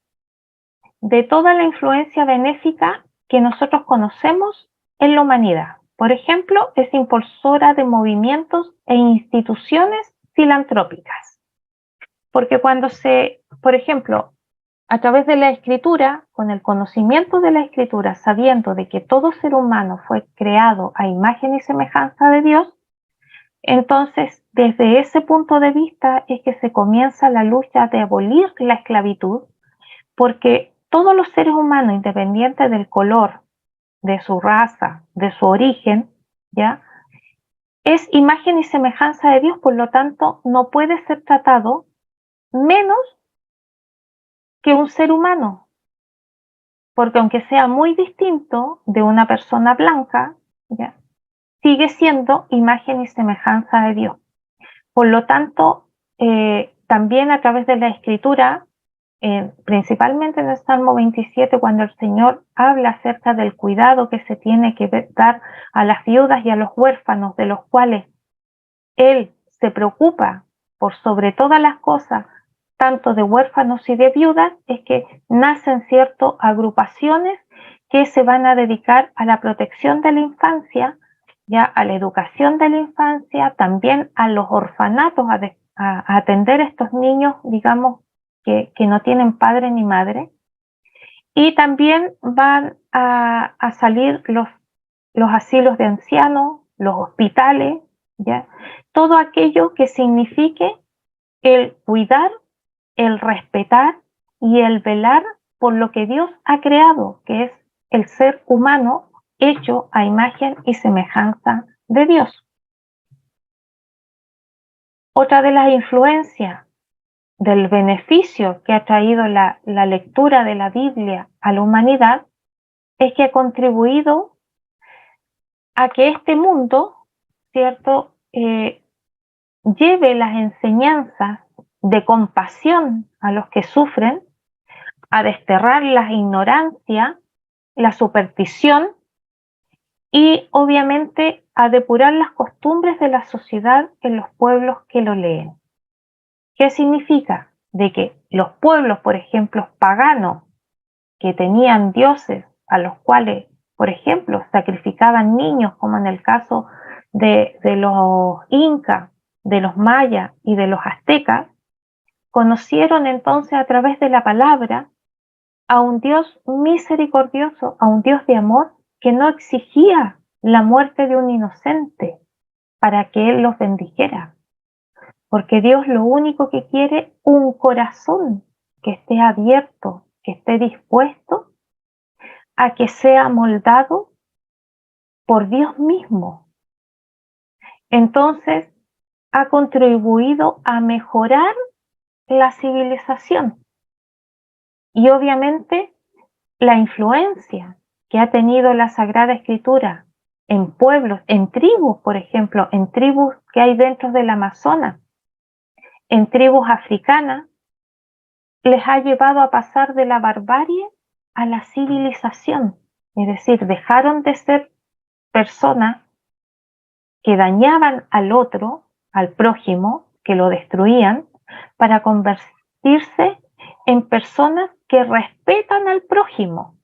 de toda la influencia benéfica que nosotros conocemos en la humanidad. Por ejemplo, es impulsora de movimientos e instituciones filantrópicas. Porque cuando por ejemplo, a través de la Escritura, con el conocimiento de la Escritura, sabiendo de que todo ser humano fue creado a imagen y semejanza de Dios, entonces desde ese punto de vista es que se comienza la lucha de abolir la esclavitud, porque todos los seres humanos, independientes del color, de su raza, de su origen, ¿ya?, es imagen y semejanza de Dios, por lo tanto no puede ser tratado menos que un ser humano, porque aunque sea muy distinto de una persona blanca, ¿ya?, sigue siendo imagen y semejanza de Dios. Por lo tanto, también a través de la Escritura, principalmente en el Salmo 27, cuando el Señor habla acerca del cuidado que se tiene que dar a las viudas y a los huérfanos, de los cuales Él se preocupa por sobre todas las cosas, tanto de huérfanos y de viudas, es que nacen ciertas agrupaciones que se van a dedicar a la protección de la infancia, ya a la educación de la infancia, también a los orfanatos, a atender a estos niños, digamos, que no tienen padre ni madre. Y también van a salir los asilos de ancianos, los hospitales, ¿ya? Todo aquello que signifique el cuidar, el respetar y el velar por lo que Dios ha creado, que es el ser humano hecho a imagen y semejanza de Dios. Otra de las influencias del beneficio que ha traído la lectura de la Biblia a la humanidad es que ha contribuido a que este mundo, ¿cierto?, lleve las enseñanzas de compasión a los que sufren, a desterrar la ignorancia, la superstición y obviamente a depurar las costumbres de la sociedad en los pueblos que lo leen. ¿Qué significa? De que los pueblos, por ejemplo, paganos, que tenían dioses a los cuales, por ejemplo, sacrificaban niños, como en el caso de los incas, de los mayas y de los aztecas, conocieron entonces a través de la palabra a un Dios misericordioso, a un Dios de amor que no exigía la muerte de un inocente para que Él los bendijera. Porque Dios lo único que quiere, un corazón que esté abierto, que esté dispuesto a que sea moldado por Dios mismo. Entonces, ha contribuido a mejorar la civilización. Y obviamente, la influencia que ha tenido la Sagrada Escritura en pueblos, en tribus, por ejemplo, en tribus que hay dentro del Amazonas, en tribus africanas, les ha llevado a pasar de la barbarie a la civilización. Es decir, dejaron de ser personas que dañaban al otro, al prójimo, que lo destruían, para convertirse en personas que respetan al prójimo,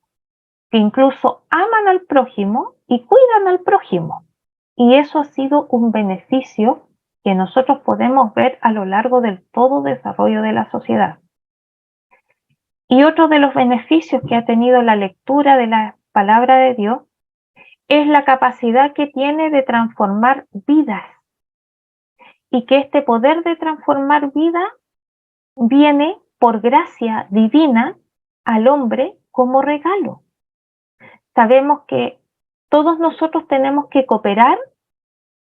que incluso aman al prójimo y cuidan al prójimo. Y eso ha sido un beneficio que nosotros podemos ver a lo largo del todo desarrollo de la sociedad. Y otro de los beneficios que ha tenido la lectura de la palabra de Dios es la capacidad que tiene de transformar vidas, y que este poder de transformar vida viene por gracia divina al hombre como regalo. Sabemos que todos nosotros tenemos que cooperar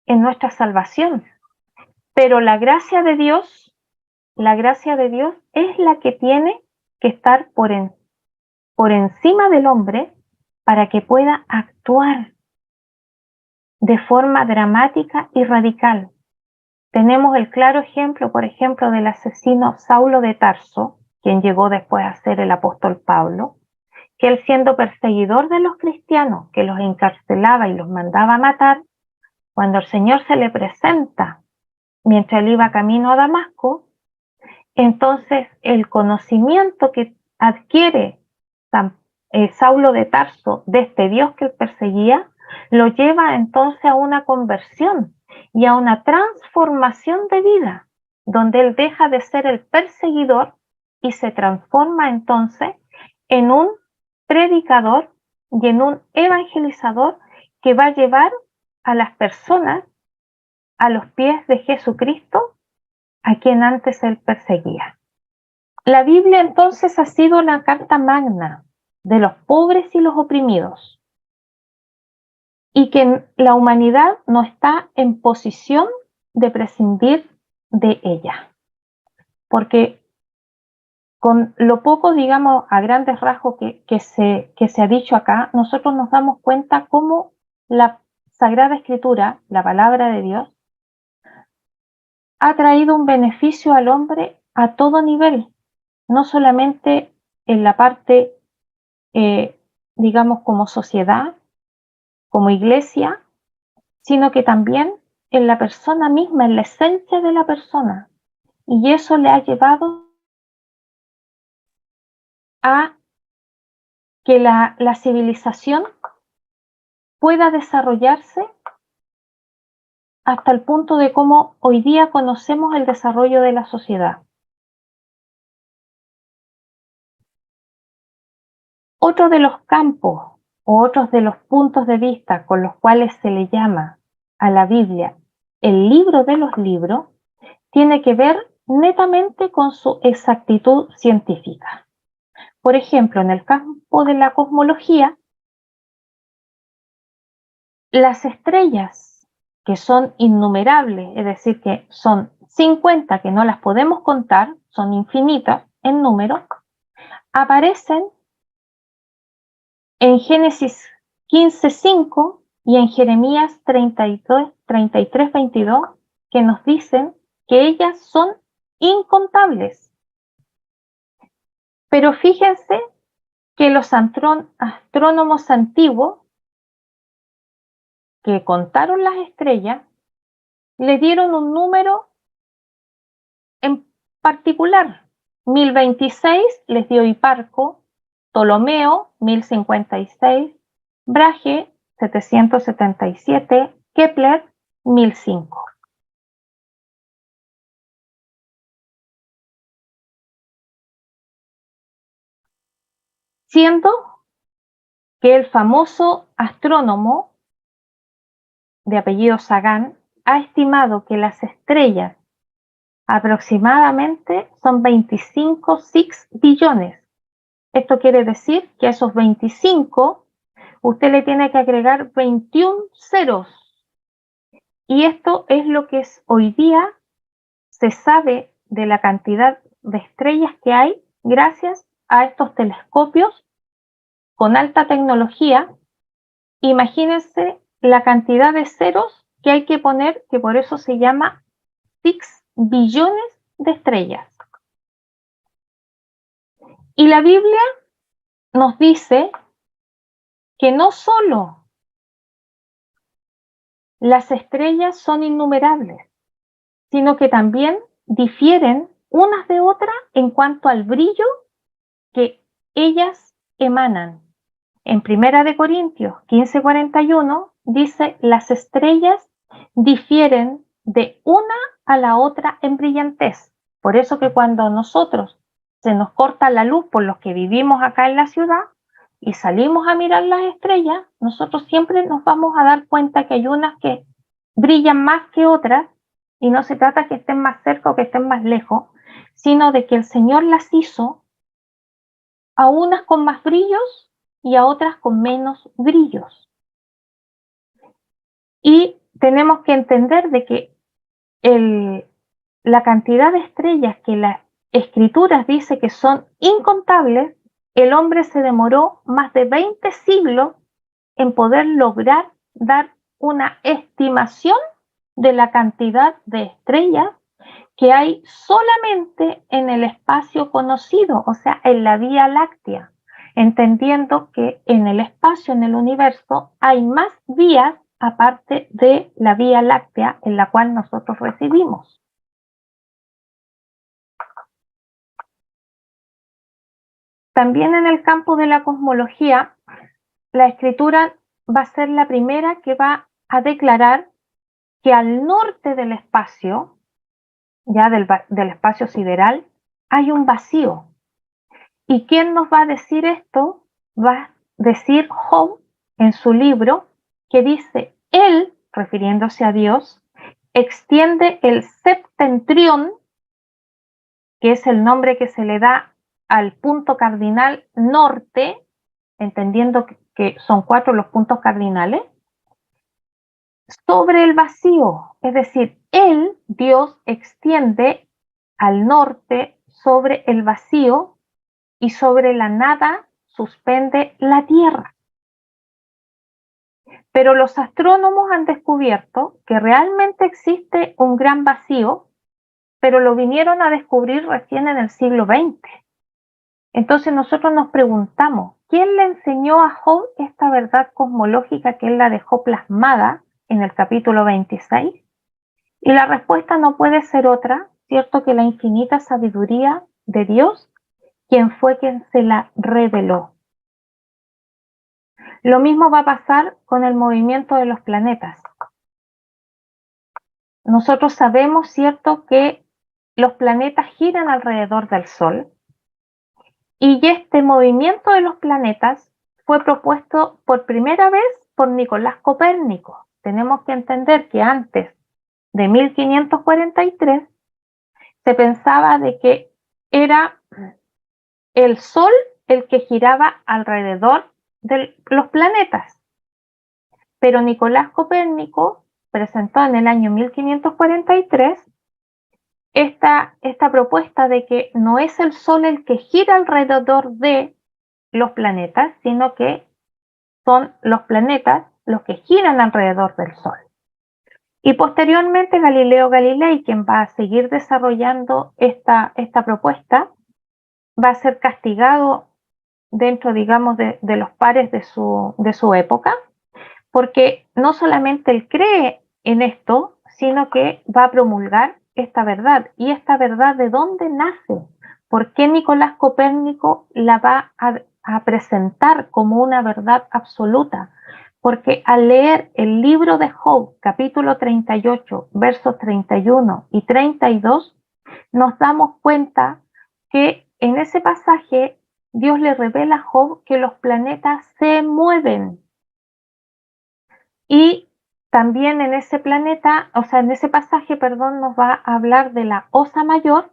en nuestra salvación, pero la gracia de Dios es la que tiene que estar por encima del hombre para que pueda actuar de forma dramática y radical. Tenemos el claro ejemplo, por ejemplo, del asesino Saulo de Tarso, quien llegó después a ser el apóstol Pablo, que él, siendo perseguidor de los cristianos, que los encarcelaba y los mandaba a matar, cuando el Señor se le presenta mientras él iba camino a Damasco, entonces el conocimiento que adquiere Saulo de Tarso de este Dios que él perseguía, lo lleva entonces a una conversión y a una transformación de vida, donde él deja de ser el perseguidor y se transforma entonces en un predicador y en un evangelizador que va a llevar a las personas a los pies de Jesucristo, a quien antes él perseguía. La Biblia entonces ha sido la carta magna de los pobres y los oprimidos, y que la humanidad no está en posición de prescindir de ella, porque con lo poco, digamos, a grandes rasgos que se ha dicho acá, nosotros nos damos cuenta cómo la Sagrada Escritura, la palabra de Dios, ha traído un beneficio al hombre a todo nivel, no solamente en la parte, digamos, como sociedad, como iglesia, sino que también en la persona misma, en la esencia de la persona. Y eso le ha llevado a que la civilización pueda desarrollarse hasta el punto de cómo hoy día conocemos el desarrollo de la sociedad. Otro de los campos o otros de los puntos de vista con los cuales se le llama a la Biblia el libro de los libros tiene que ver netamente con su exactitud científica. Por ejemplo, en el campo de la cosmología, las estrellas, que son innumerables, es decir, que son 50 que no las podemos contar, son infinitas en número, aparecen en Génesis 15:5 y en Jeremías 33:22, que nos dicen que ellas son incontables. Pero fíjense que los astrónomos antiguos que contaron las estrellas le dieron un número en particular. 1026 les dio Hiparco, Ptolomeo 1056, Brahe 777, Kepler 1005. Siendo que el famoso astrónomo de apellido Sagan ha estimado que las estrellas aproximadamente son 25 billones. Esto quiere decir que a esos 25 usted le tiene que agregar 21 ceros. Y esto es lo que hoy día se sabe de la cantidad de estrellas que hay gracias a estos telescopios con alta tecnología. Imagínense la cantidad de ceros que hay que poner, que por eso se llama 6 billones de estrellas. Y la Biblia nos dice que no solo las estrellas son innumerables, sino que también difieren unas de otras en cuanto al brillo que ellas emanan. En 1 Corintios 15:41 dice: las estrellas difieren de una a la otra en brillantez. Por eso que cuando nosotros se nos corta la luz por los que vivimos acá en la ciudad, y salimos a mirar las estrellas, nosotros siempre nos vamos a dar cuenta que hay unas que brillan más que otras, y no se trata que estén más cerca o que estén más lejos, sino de que el Señor las hizo a unas con más brillos y a otras con menos brillos. Y tenemos que entender de que la cantidad de estrellas que las escrituras dice que son incontables, el hombre se demoró más de 20 siglos en poder lograr dar una estimación de la cantidad de estrellas que hay solamente en el espacio conocido, o sea, en la Vía Láctea, entendiendo que en el espacio, en el universo, hay más vías aparte de la Vía Láctea en la cual nosotros residimos. También en el campo de la cosmología, la escritura va a ser la primera que va a declarar que al norte del espacio, ya del espacio sideral, hay un vacío. ¿Y quién nos va a decir esto? Va a decir Job en su libro, que dice, él, refiriéndose a Dios, extiende el septentrión, que es el nombre que se le da al punto cardinal norte, entendiendo que son 4 los puntos cardinales, sobre el vacío. Es decir, él, Dios, extiende al norte sobre el vacío y sobre la nada suspende la tierra. Pero los astrónomos han descubierto que realmente existe un gran vacío, pero lo vinieron a descubrir recién en el siglo XX. Entonces nosotros nos preguntamos, ¿quién le enseñó a Job esta verdad cosmológica que él la dejó plasmada en el capítulo 26? Y la respuesta no puede ser otra, ¿cierto?, que la infinita sabiduría de Dios, quien fue quien se la reveló. Lo mismo va a pasar con el movimiento de los planetas. Nosotros sabemos, ¿cierto?, que los planetas giran alrededor del Sol, y este movimiento de los planetas fue propuesto por primera vez por Nicolás Copérnico. Tenemos que entender que antes de 1543 se pensaba de que era el Sol el que giraba alrededor de los planetas. Pero Nicolás Copérnico presentó en el año 1543 esta propuesta de que no es el Sol el que gira alrededor de los planetas, sino que son los planetas los que giran alrededor del Sol. Y posteriormente Galileo Galilei, quien va a seguir desarrollando esta propuesta, va a ser castigado dentro, digamos, de los pares de su época, porque no solamente él cree en esto, sino que va a promulgar esta verdad. ¿Y esta verdad de dónde nace? ¿Por qué Nicolás Copérnico la va a presentar como una verdad absoluta? Porque al leer el libro de Job, capítulo 38, versos 31 y 32, nos damos cuenta que en ese pasaje Dios le revela a Job que los planetas se mueven. Y también en ese pasaje, nos va a hablar de la Osa Mayor,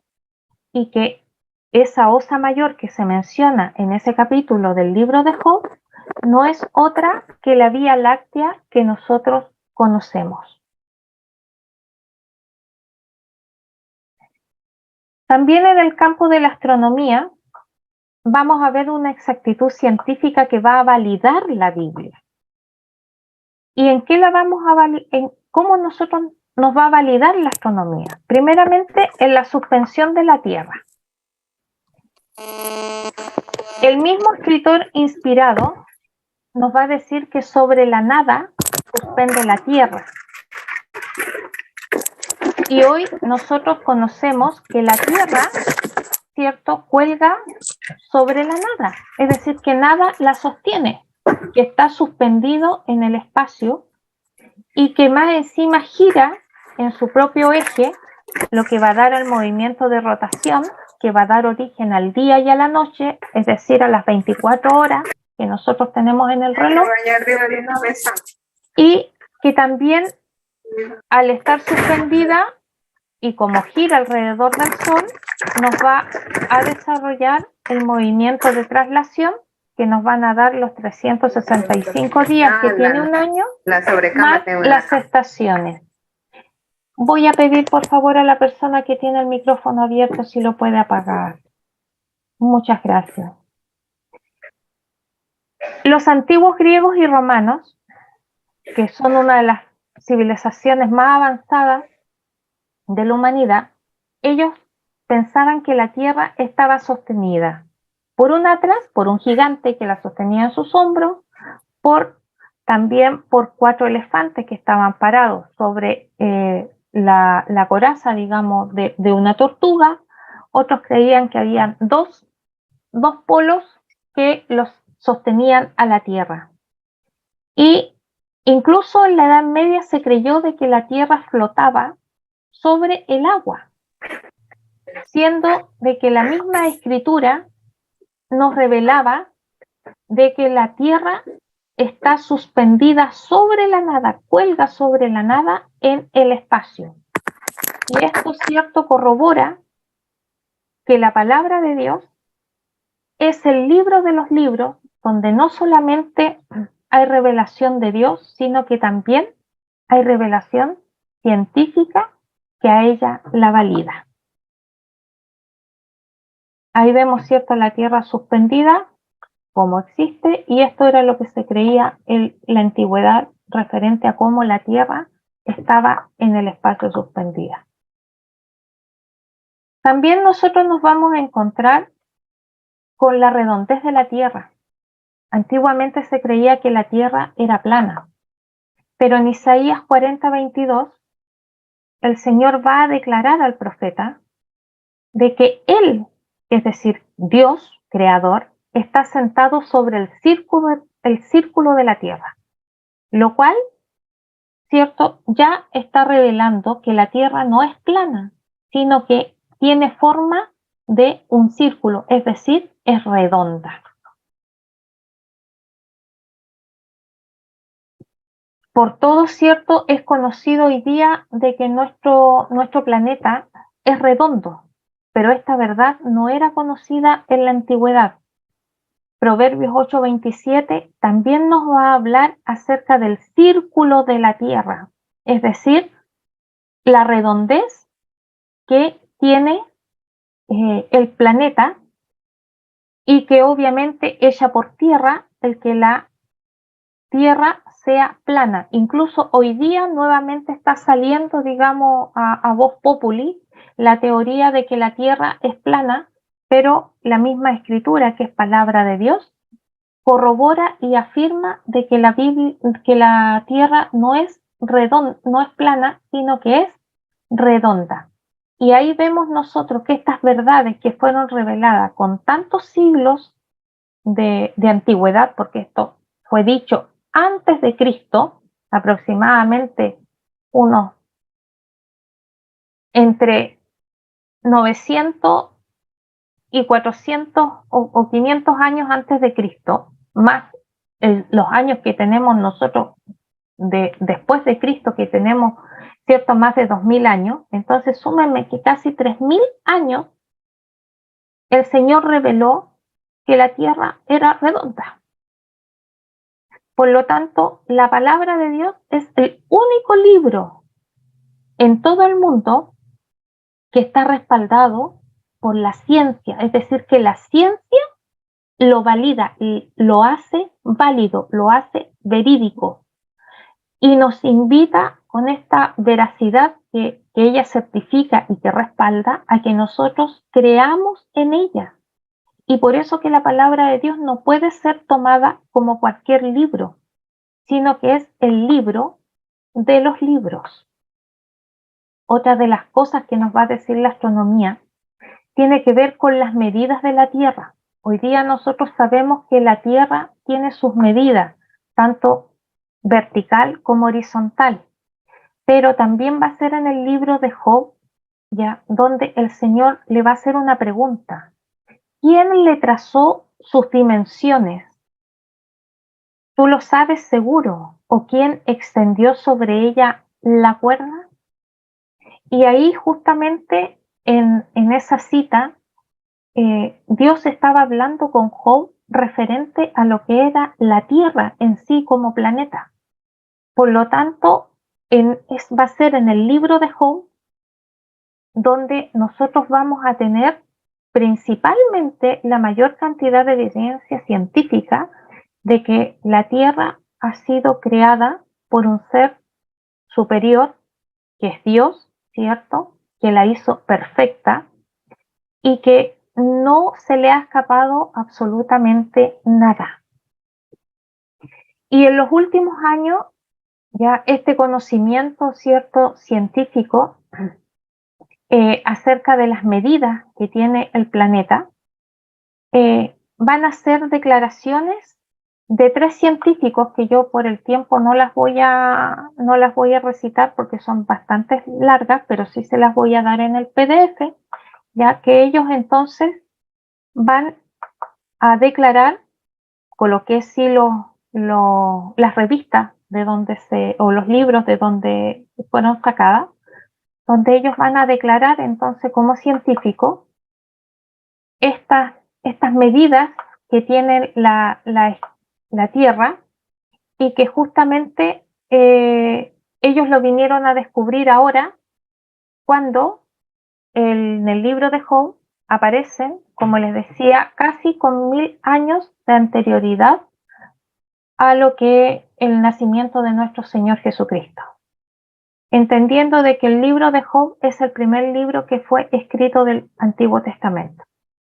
y que esa Osa Mayor que se menciona en ese capítulo del libro de Job no es otra que la Vía Láctea que nosotros conocemos. También en el campo de la astronomía vamos a ver una exactitud científica que va a validar la Biblia. ¿Y en qué la vamos a validar? ¿Cómo nos va a validar la astronomía? Primeramente, en la suspensión de la Tierra. El mismo escritor inspirado nos va a decir que sobre la nada suspende la Tierra. Y hoy nosotros conocemos que la Tierra, ¿cierto?, cuelga sobre la nada, es decir, que nada la sostiene, que está suspendido en el espacio y que más encima gira en su propio eje, lo que va a dar el movimiento de rotación, que va a dar origen al día y a la noche, es decir, a las 24 horas que nosotros tenemos en el reloj, y que también al estar suspendida y como gira alrededor del Sol, nos va a desarrollar el movimiento de traslación que nos van a dar los 365 días que tiene un año, más las estaciones. Voy a pedir por favor a la persona que tiene el micrófono abierto si lo puede apagar. Muchas gracias. Los antiguos griegos y romanos, que son una de las civilizaciones más avanzadas de la humanidad, ellos pensaban que la Tierra estaba sostenida por un Atlas, por un gigante que la sostenía en sus hombros, también por 4 elefantes que estaban parados sobre la coraza, digamos, de una tortuga. Otros creían que habían dos polos que los sostenían a la Tierra. Y incluso en la Edad Media se creyó de que la Tierra flotaba sobre el agua, siendo de que la misma escritura nos revelaba de que la Tierra está suspendida sobre la nada, cuelga sobre la nada en el espacio. Y esto, cierto, corrobora que la palabra de Dios es el libro de los libros, donde no solamente hay revelación de Dios, sino que también hay revelación científica que a ella la valida. Ahí vemos, cierto, la Tierra suspendida, como existe, y esto era lo que se creía en la antigüedad referente a cómo la Tierra estaba en el espacio suspendida. También nosotros nos vamos a encontrar con la redondez de la Tierra. Antiguamente se creía que la Tierra era plana, pero en Isaías 40:22 el Señor va a declarar al profeta de que Él, es decir, Dios, creador, está sentado sobre el círculo de la Tierra, lo cual, cierto, ya está revelando que la Tierra no es plana, sino que tiene forma de un círculo, es decir, es redonda. Por todo, cierto, es conocido hoy día de que nuestro planeta es redondo, pero esta verdad no era conocida en la antigüedad. Proverbios 8:27 también nos va a hablar acerca del círculo de la Tierra, es decir, la redondez que tiene el planeta y que obviamente echa por tierra el que la Tierra sea plana. Incluso hoy día nuevamente está saliendo, digamos, a voz populi la teoría de que la Tierra es plana, pero la misma escritura, que es palabra de Dios, corrobora y afirma de que la Tierra no es redonda, no es plana, sino que es redonda. Y ahí vemos nosotros que estas verdades que fueron reveladas con tantos siglos de antigüedad, porque esto fue dicho antes de Cristo, aproximadamente unos entre 900 y 400 o 500 años antes de Cristo, más los años que tenemos nosotros después de Cristo, que tenemos, cierto, más de 2000 años. Entonces súmenme que casi 3000 años el Señor reveló que la Tierra era redonda. Por lo tanto, la palabra de Dios es el único libro en todo el mundo que está respaldado por la ciencia, es decir, que la ciencia lo valida y lo hace válido, lo hace verídico, y nos invita con esta veracidad que ella certifica y que respalda a que nosotros creamos en ella. Y por eso que la palabra de Dios no puede ser tomada como cualquier libro, sino que es el libro de los libros. Otra de las cosas que nos va a decir la astronomía tiene que ver con las medidas de la Tierra. Hoy día nosotros sabemos que la Tierra tiene sus medidas, tanto vertical como horizontal, pero también va a ser en el libro de Job, ya, donde el Señor le va a hacer una pregunta. ¿Quién le trazó sus dimensiones? ¿Tú lo sabes seguro? ¿O quién extendió sobre ella la cuerda? Y ahí justamente en esa cita, Dios estaba hablando con Job referente a lo que era la Tierra en sí como planeta. Por lo tanto, va a ser en el libro de Job donde nosotros vamos a tener principalmente la mayor cantidad de evidencia científica de que la Tierra ha sido creada por un ser superior, que es Dios, ¿cierto? Que la hizo perfecta y que no se le ha escapado absolutamente nada. Y en los últimos años, ya este conocimiento, ¿cierto?, científico acerca de las medidas que tiene el planeta, van a ser declaraciones de 3 científicos que yo por el tiempo no las voy a recitar porque son bastante largas, pero sí se las voy a dar en el PDF, ya que ellos entonces van a declarar con lo que es sí las revistas de donde o los libros de donde fueron sacadas, donde ellos van a declarar entonces como científicos estas medidas que tiene la Tierra y que justamente ellos lo vinieron a descubrir ahora cuando en el libro de Job aparecen, como les decía, casi con 1000 años de anterioridad a lo que el nacimiento de nuestro Señor Jesucristo. Entendiendo de que el libro de Job es el primer libro que fue escrito del Antiguo Testamento,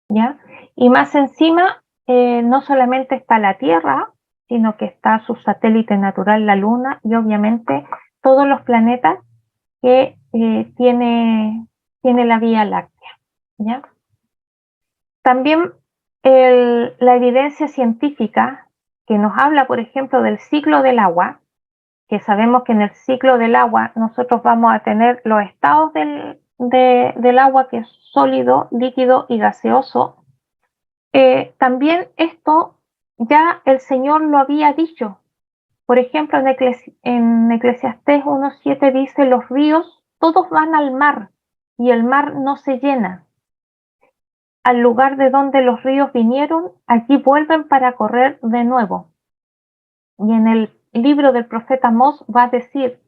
¿ya? Y más encima, no solamente está la Tierra, sino que está su satélite natural, la Luna, y obviamente todos los planetas que tiene la Vía Láctea, ¿ya? También la evidencia científica que nos habla, por ejemplo, del ciclo del agua, que sabemos que en el ciclo del agua nosotros vamos a tener los estados del agua, que es sólido, líquido y gaseoso. También esto ya el Señor lo había dicho. Por ejemplo, en Eclesiastés 1:7 dice, los ríos todos van al mar y el mar no se llena. Al lugar de donde los ríos vinieron, allí vuelven para correr de nuevo. Y en el libro del profeta Amós va a decir,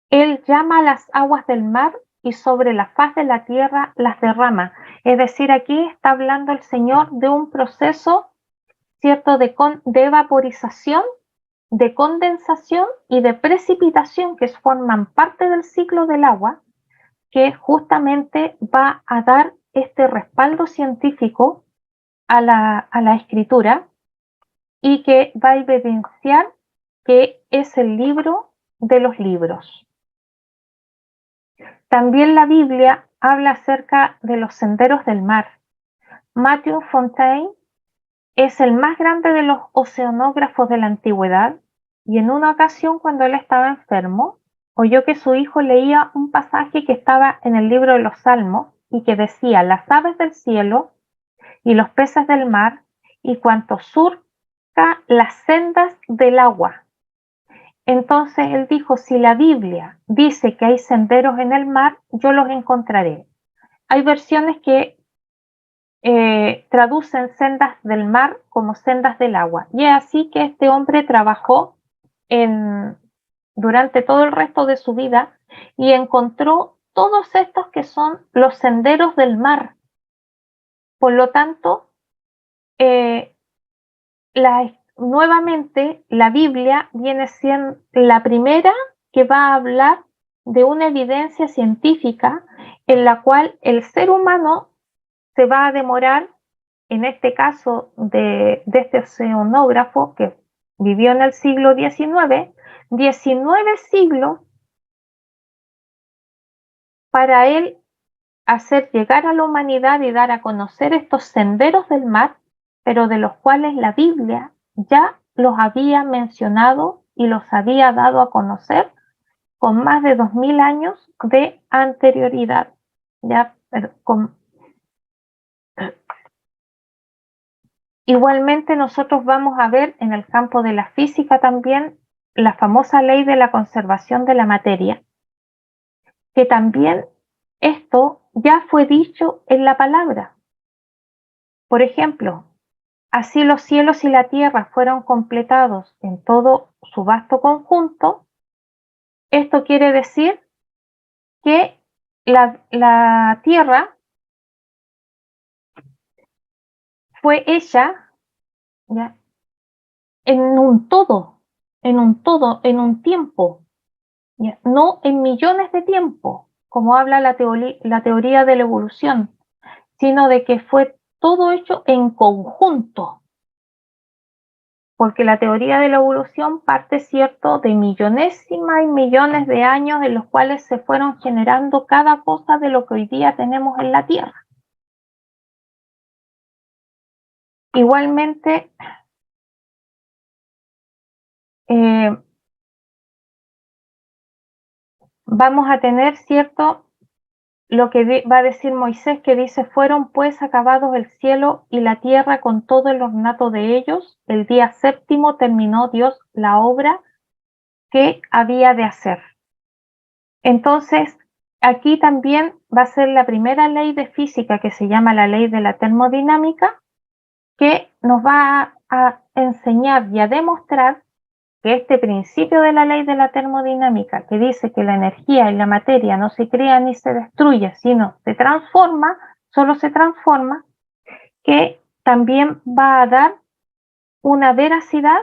él llama a las aguas del mar y sobre la faz de la tierra las derrama. Es decir, aquí está hablando el Señor de un proceso, ¿cierto?, de vaporización, de condensación y de precipitación que forman parte del ciclo del agua, que justamente va a dar este respaldo científico a la escritura y que va a evidenciar que es el libro de los libros. También la Biblia habla acerca de los senderos del mar. Matthew Fontaine es el más grande de los oceanógrafos de la antigüedad y en una ocasión cuando él estaba enfermo, oyó que su hijo leía un pasaje que estaba en el libro de los Salmos y que decía, las aves del cielo y los peces del mar y cuanto surca las sendas del agua. Entonces él dijo, si la Biblia dice que hay senderos en el mar, yo los encontraré. Hay versiones que traducen sendas del mar como sendas del agua. Y es así que este hombre trabajó durante todo el resto de su vida y encontró todos estos que son los senderos del mar. Por lo tanto, nuevamente la Biblia viene siendo la primera que va a hablar de una evidencia científica en la cual el ser humano se va a demorar, en este caso de este oceanógrafo que vivió en el siglo XIX, 19 siglos para él hacer llegar a la humanidad y dar a conocer estos senderos del mar, pero de los cuales la Biblia ya los había mencionado y los había dado a conocer con más de 2000 años de anterioridad. Ya Igualmente nosotros vamos a ver en el campo de la física también la famosa ley de la conservación de la materia, que también esto ya fue dicho en la palabra. Por ejemplo, así los cielos y la tierra fueron completados en todo su vasto conjunto. Esto quiere decir que la tierra fue hecha, ¿ya?, en un todo, en un tiempo, ¿ya?, no en millones de tiempos, como habla la teoría de la evolución, sino de que fue todo hecho en conjunto. Porque la teoría de la evolución parte, cierto, de millonésimas y millones de años en los cuales se fueron generando cada cosa de lo que hoy día tenemos en la Tierra. Igualmente, vamos a tener, cierto, lo que va a decir Moisés, que dice: fueron pues acabados el cielo y la tierra con todo el ornato de ellos. El día séptimo terminó Dios la obra que había de hacer. Entonces, aquí también va a ser la primera ley de física, que se llama la ley de la termodinámica, que nos va a enseñar y a demostrar que este principio de la ley de la termodinámica, que dice que la energía y la materia no se crea ni se destruye, sino se transforma, solo se transforma, que también va a dar una veracidad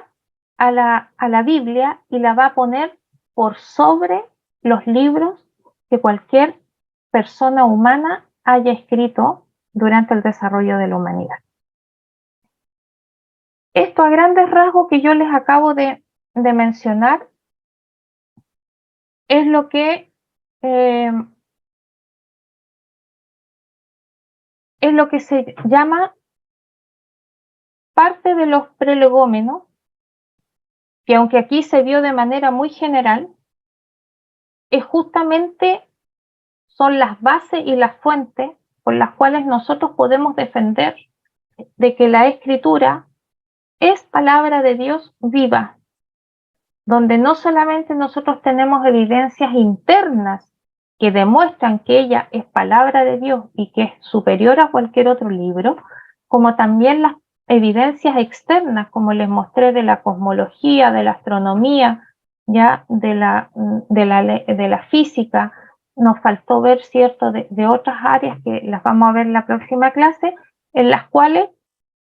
a la Biblia y la va a poner por sobre los libros que cualquier persona humana haya escrito durante el desarrollo de la humanidad. Esto a grandes rasgos que yo les acabo de mencionar es lo que se llama parte de los prelegómenos, que aunque aquí se vio de manera muy general, es justamente son las bases y las fuentes por las cuales nosotros podemos defender de que la Escritura es palabra de Dios viva, donde no solamente nosotros tenemos evidencias internas que demuestran que ella es palabra de Dios y que es superior a cualquier otro libro, como también las evidencias externas, como les mostré, de la cosmología, de la astronomía, ya de la física. Nos faltó ver, cierto, de otras áreas que las vamos a ver en la próxima clase, en las cuales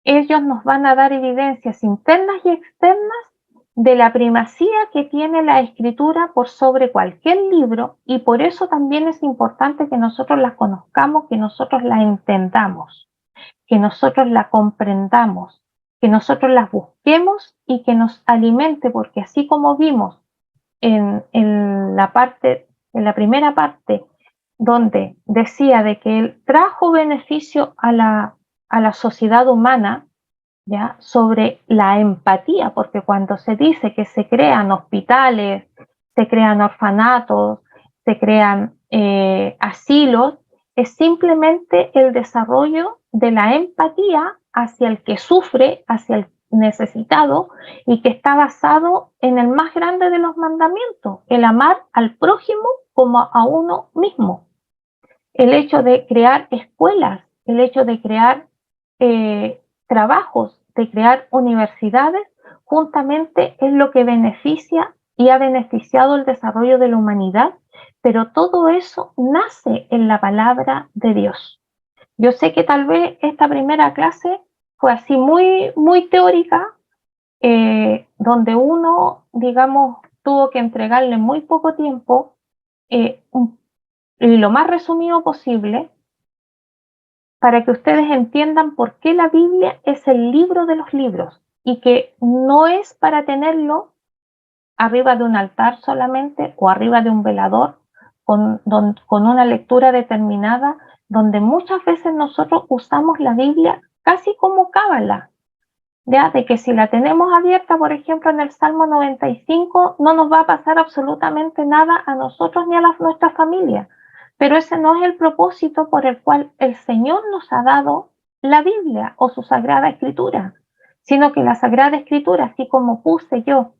ellos nos van a dar evidencias internas y externas de la primacía que tiene la Escritura por sobre cualquier libro, y por eso también es importante que nosotros las conozcamos, que nosotros las entendamos, que nosotros la comprendamos, que nosotros las busquemos y que nos alimente, porque así como vimos en la primera parte, donde decía de que él trajo beneficio a la sociedad humana, ¿ya?, sobre la empatía, porque cuando se dice que se crean hospitales, se crean orfanatos, se crean asilos, es simplemente el desarrollo de la empatía hacia el que sufre, hacia el necesitado, y que está basado en el más grande de los mandamientos, el amar al prójimo como a uno mismo. El hecho de crear escuelas, el hecho de crear trabajos, de crear universidades, juntamente es lo que beneficia y ha beneficiado el desarrollo de la humanidad, pero todo eso nace en la palabra de Dios. Yo sé que tal vez esta primera clase fue así muy, muy teórica, donde uno, digamos, tuvo que entregarle muy poco tiempo y lo más resumido posible, para que ustedes entiendan por qué la Biblia es el libro de los libros y que no es para tenerlo arriba de un altar solamente o arriba de un velador con una lectura determinada, donde muchas veces nosotros usamos la Biblia casi como cábala, ya de que si la tenemos abierta, por ejemplo, en el Salmo 95, no nos va a pasar absolutamente nada a nosotros ni a nuestra familia. Pero ese no es el propósito por el cual el Señor nos ha dado la Biblia o su Sagrada Escritura, sino que la Sagrada Escritura, así como puse yo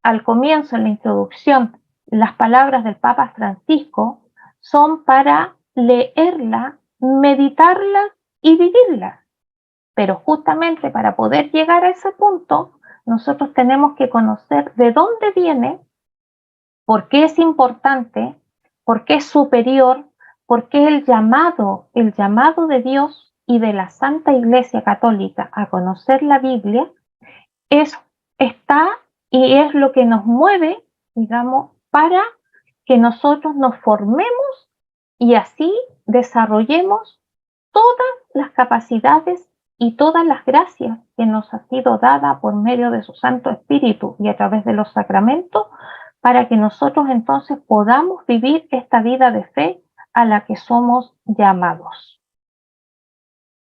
al comienzo en la introducción las palabras del Papa Francisco, son para leerla, meditarla y vivirla. Pero justamente para poder llegar a ese punto, nosotros tenemos que conocer de dónde viene, por qué es importante, por qué es superior, por qué el llamado de Dios y de la Santa Iglesia Católica a conocer la Biblia está y es lo que nos mueve, digamos, para que nosotros nos formemos y así desarrollemos todas las capacidades y todas las gracias que nos ha sido dada por medio de su Santo Espíritu y a través de los sacramentos, para que nosotros entonces podamos vivir esta vida de fe a la que somos llamados.